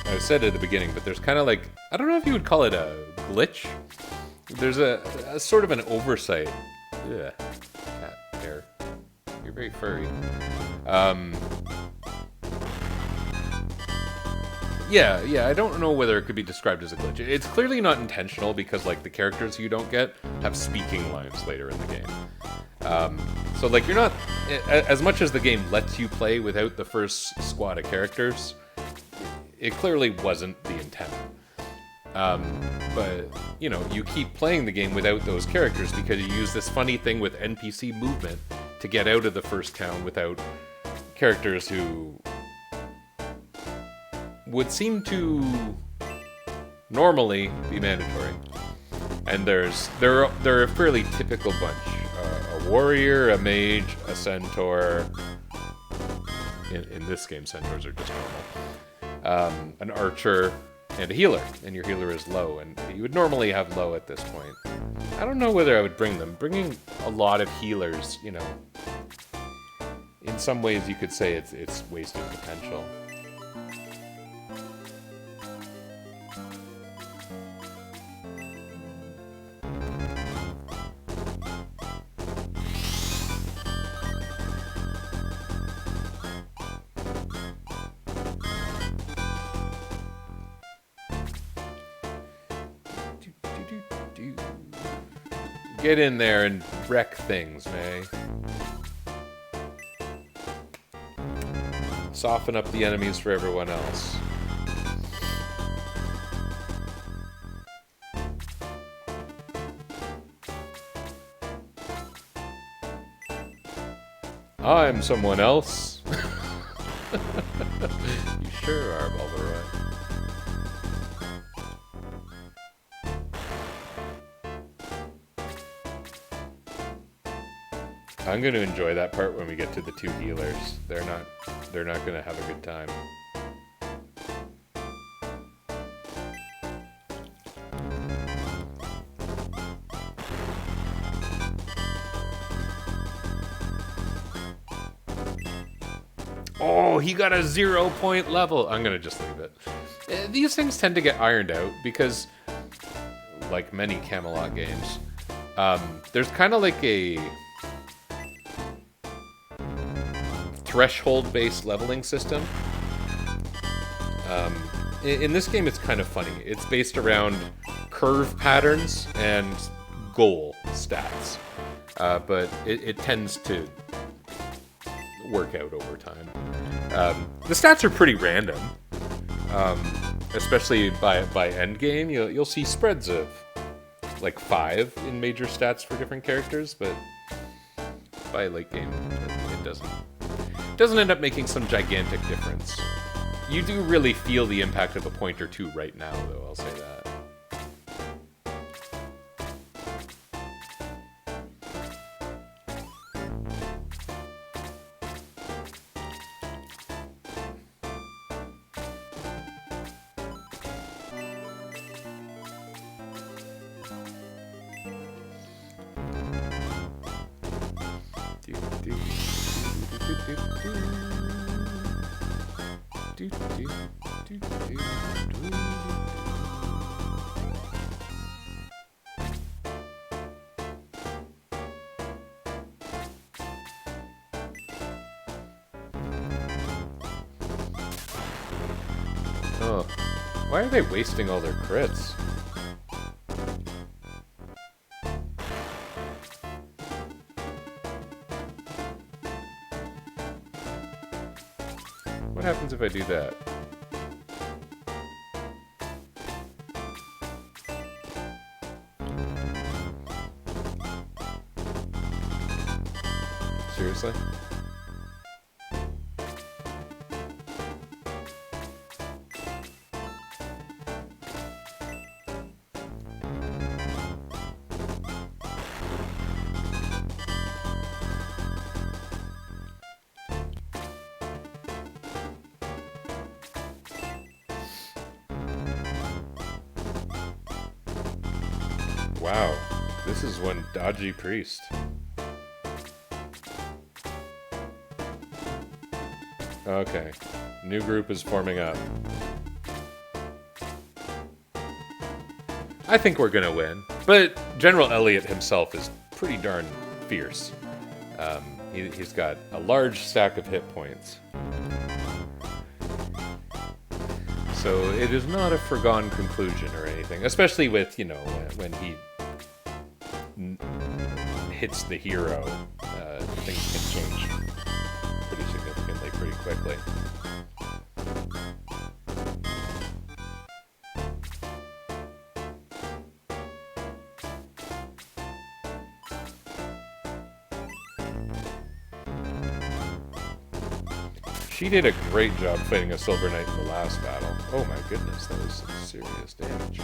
I said at the beginning, but there's kind of like, I don't know if you would call it a glitch. There's a sort of an oversight. Yeah, cat hair. You're very furry. Yeah, I don't know whether it could be described as a glitch. It's clearly not intentional because, like, the characters you don't get have speaking lines later in the game. So, like, you're not... As much as the game lets you play without the first squad of characters, it clearly wasn't the intent. But, you know, you keep playing the game without those characters because you use this funny thing with NPC movement to get out of the first town without characters who would seem to normally be mandatory. And there are a fairly typical bunch. A warrior, a mage, a centaur. In this game, centaurs are just normal. An archer, and a healer. And your healer is Lo. And you would normally have Lo at this point. I don't know whether I would bring them. Bringing a lot of healers, you know, in some ways you could say it's wasted potential. Get in there and wreck things, May. Soften up the enemies for everyone else. I'm someone else. You sure are, Bulbaroy. I'm going to enjoy that part when we get to the two healers. They're not going to have a good time. Oh, he got a 0-point level. I'm going to just leave it. These things tend to get ironed out because, like many Camelot games, there's kind of like a threshold-based leveling system. In this game, it's kind of funny. It's based around curve patterns and goal stats, but it tends to work out over time. The stats are pretty random, especially by end game. You'll see spreads of like 5 in major stats for different characters, but by late game, it doesn't end up making some gigantic difference. You do really feel the impact of a point or two right now, though, I'll say that. Oh, why are they wasting all their crits? What happens if I do that? Seriously? Wow, this is one dodgy priest. Okay, new group is forming up. I think we're gonna win, but General Elliot himself is pretty darn fierce. He's got a large stack of hit points. So it is not a foregone conclusion or anything, especially with, you know, when he hits the hero, things can change pretty significantly, pretty quickly. She did a great job fighting a Silver Knight in the last battle. Oh my goodness, that was some serious damage.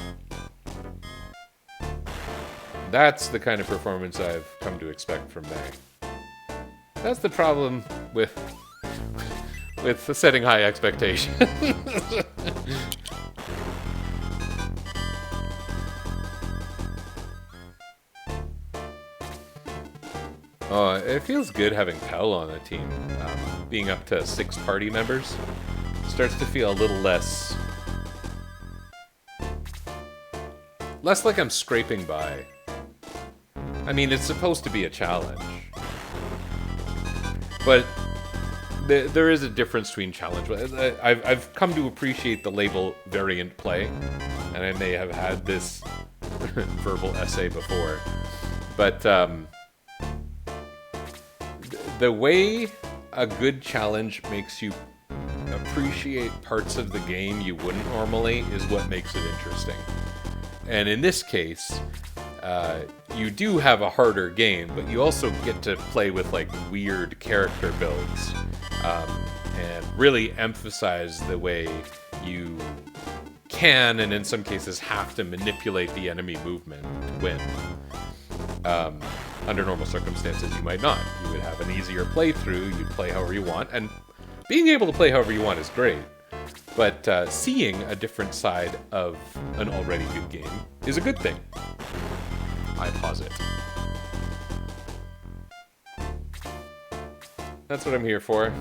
That's the kind of performance I've come to expect from May. That's the problem with setting high expectations. Oh, it feels good having Pell on the team. Being up to 6 party members starts to feel a little less like I'm scraping by. I mean, it's supposed to be a challenge, but there is a difference between challenge. I've come to appreciate the label variant play, and I may have had this verbal essay before, But the way a good challenge makes you appreciate parts of the game you wouldn't normally is what makes it interesting. And in this case, you do have a harder game, but you also get to play with like weird character builds, and really emphasize the way you can, and in some cases have to manipulate the enemy movement to win. Under normal circumstances, you might not. You would have an easier playthrough, you'd play however you want, and being able to play however you want is great. But seeing a different side of an already good game is a good thing. I posit. That's what I'm here for.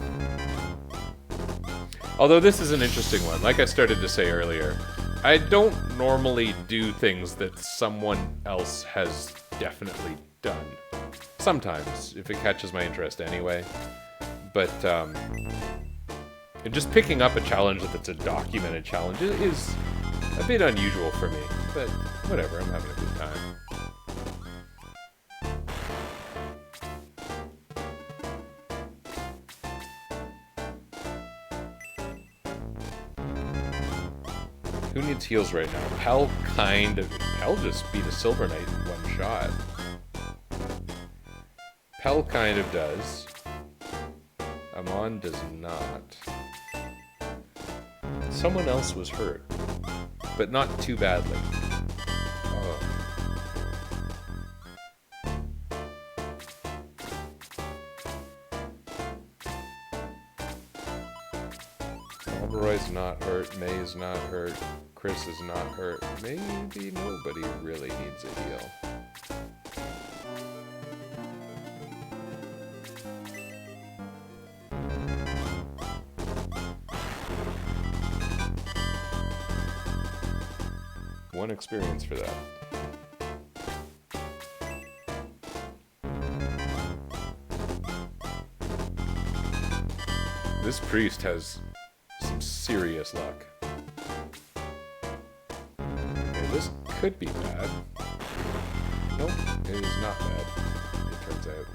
Although this is an interesting one. Like I started to say earlier, I don't normally do things that someone else has definitely done. Sometimes, if it catches my interest anyway. But just picking up a challenge that's a documented challenge is a bit unusual for me. But whatever, I'm having a good time. Who needs heals right now? Pell just beat a Silver Knight in one shot. Pell kind of does. Amon does not. Someone else was hurt, but not too badly. Oh. Alvaroy's not hurt, May's not hurt, Chris is not hurt. Maybe nobody really needs a heal. One experience for that. This priest has some serious luck. Okay, this could be bad. Nope, it is not bad, it turns out.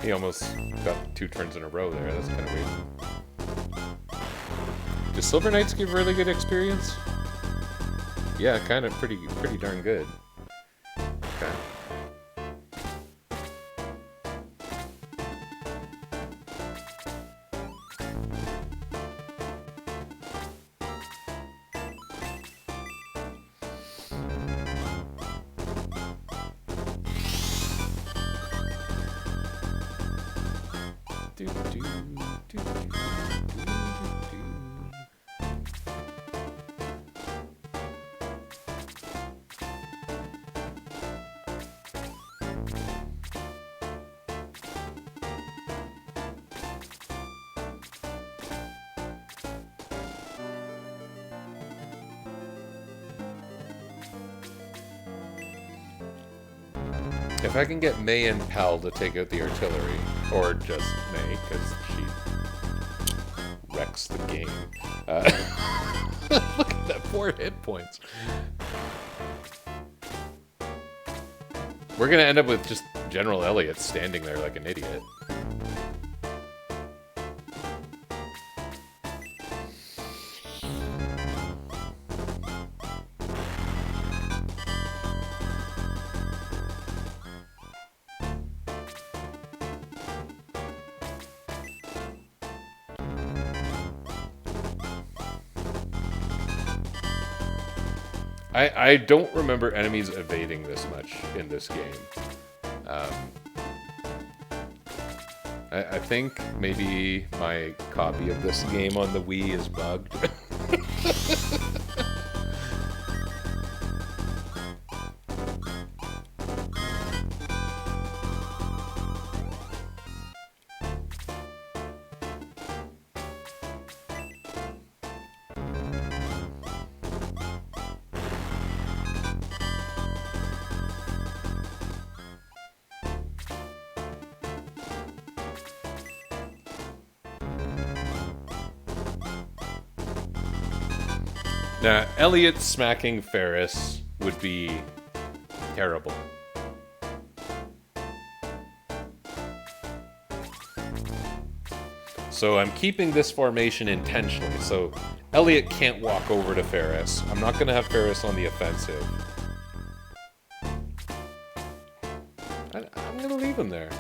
He almost got 2 turns in a row there. That's kind of weird. Do Silver Knights give really good experience? Yeah, kind of pretty darn good. Okay. If I can get May and Pal to take out the artillery, or just May, because she wrecks the game. Look at that, 4 hit points. We're gonna end up with just General Elliot standing there like an idiot. I don't remember enemies evading this much in this game. I think maybe my copy of this game on the Wii is bugged. Now, Elliot smacking Ferris would be terrible. So I'm keeping this formation intentionally. So Elliot can't walk over to Ferris. I'm not going to have Ferris on the offensive. I'm going to leave him there.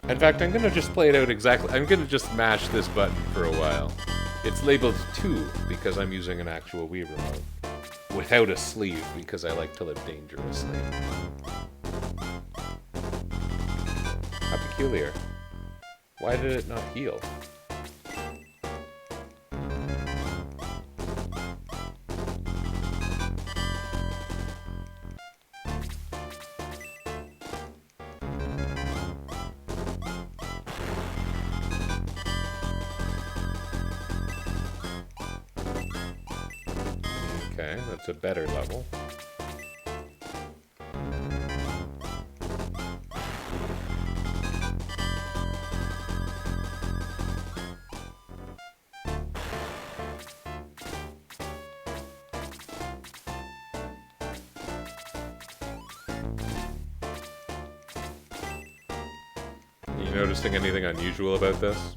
In fact, I'm going to just play it out exactly. I'm going to just mash this button for a while. It's labeled 2 because I'm using an actual Wii remote. Without a sleeve because I like to live dangerously. How peculiar. Why did it not heal? Okay, that's a better level. You noticing anything unusual about this?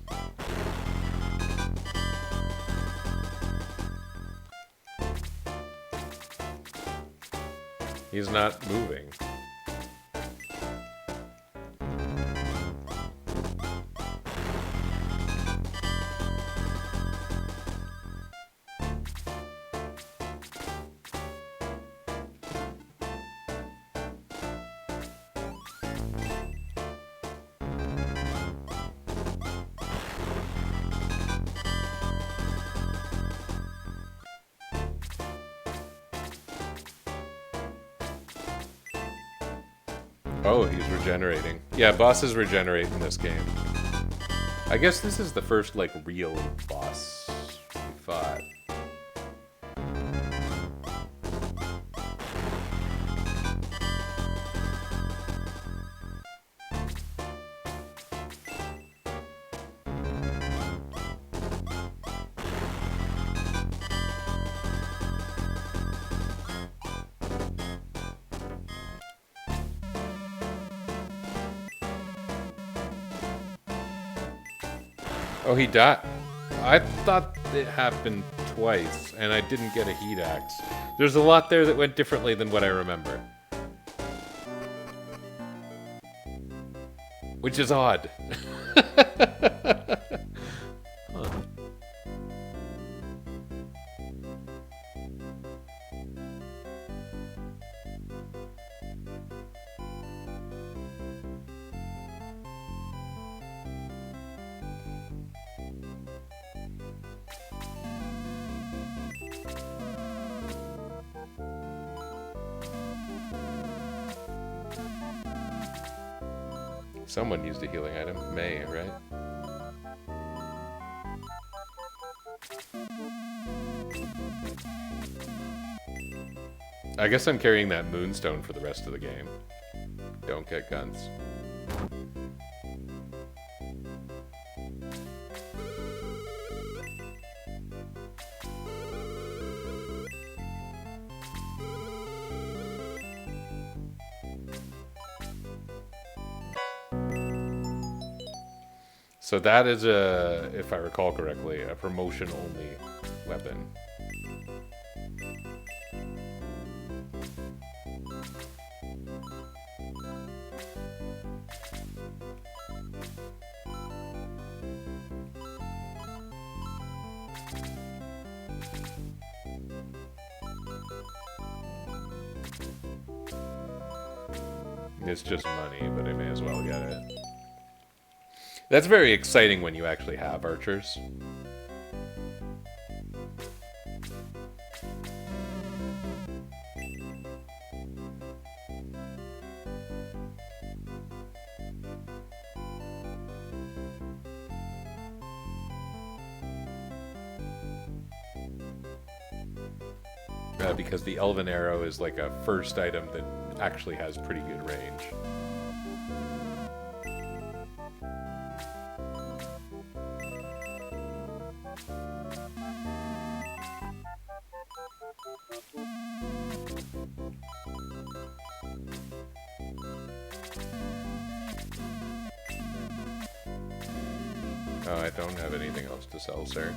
He's not moving. Oh, he's regenerating. Yeah, bosses regenerate in this game. I guess this is the first, like, real boss we fought. Oh, he died. I thought it happened twice, and I didn't get a heat axe. There's a lot there that went differently than what I remember. Which is odd. Huh. Someone used a healing item. May, right? I guess I'm carrying that moonstone for the rest of the game. Don't get guns. So that is a, if I recall correctly, a promotion-only weapon. It's just money, but I may as well get it. That's very exciting when you actually have archers. Because the elven arrow is like a first item that actually has pretty good range. Oh, I don't have anything else to sell, sir.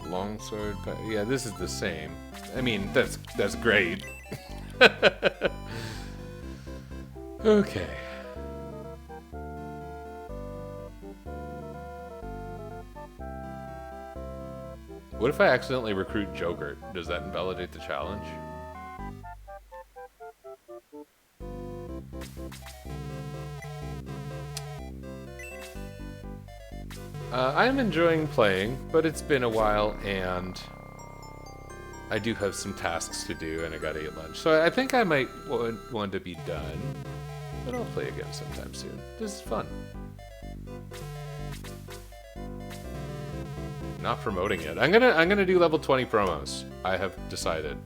Longsword, yeah, this is the same. I mean, that's great. Okay. What if I accidentally recruit Joker? Does that invalidate the challenge? I'm enjoying playing, but it's been a while, and I do have some tasks to do, and I gotta eat lunch. So I think I might want to be done, but I'll play again sometime soon. This is fun. Not promoting it. I'm gonna do level 20 promos. I have decided.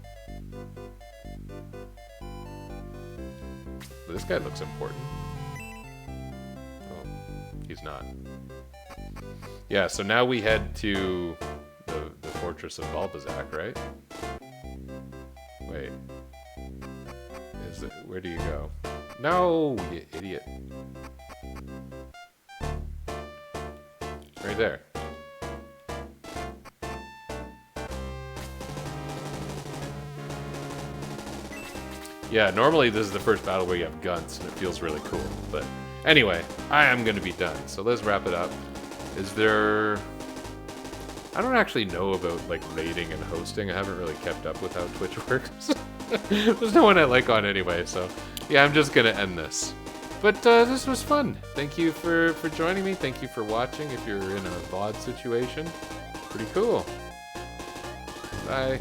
This guy looks important. Oh, he's not. Yeah, so now we head to the Fortress of Balbazak, right? Wait. Is it? Where do you go? No, you idiot. Right there. Yeah, normally this is the first battle where you have guns, and it feels really cool. But anyway, I am going to be done, so let's wrap it up. Is there... I don't actually know about, like, raiding and hosting. I haven't really kept up with how Twitch works. There's no one I like on anyway, so... Yeah, I'm just going to end this. But this was fun. Thank you for joining me. Thank you for watching if you're in a VOD situation. Pretty cool. Bye.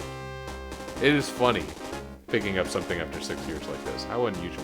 It is funny picking up something after 6 years like this. How unusual.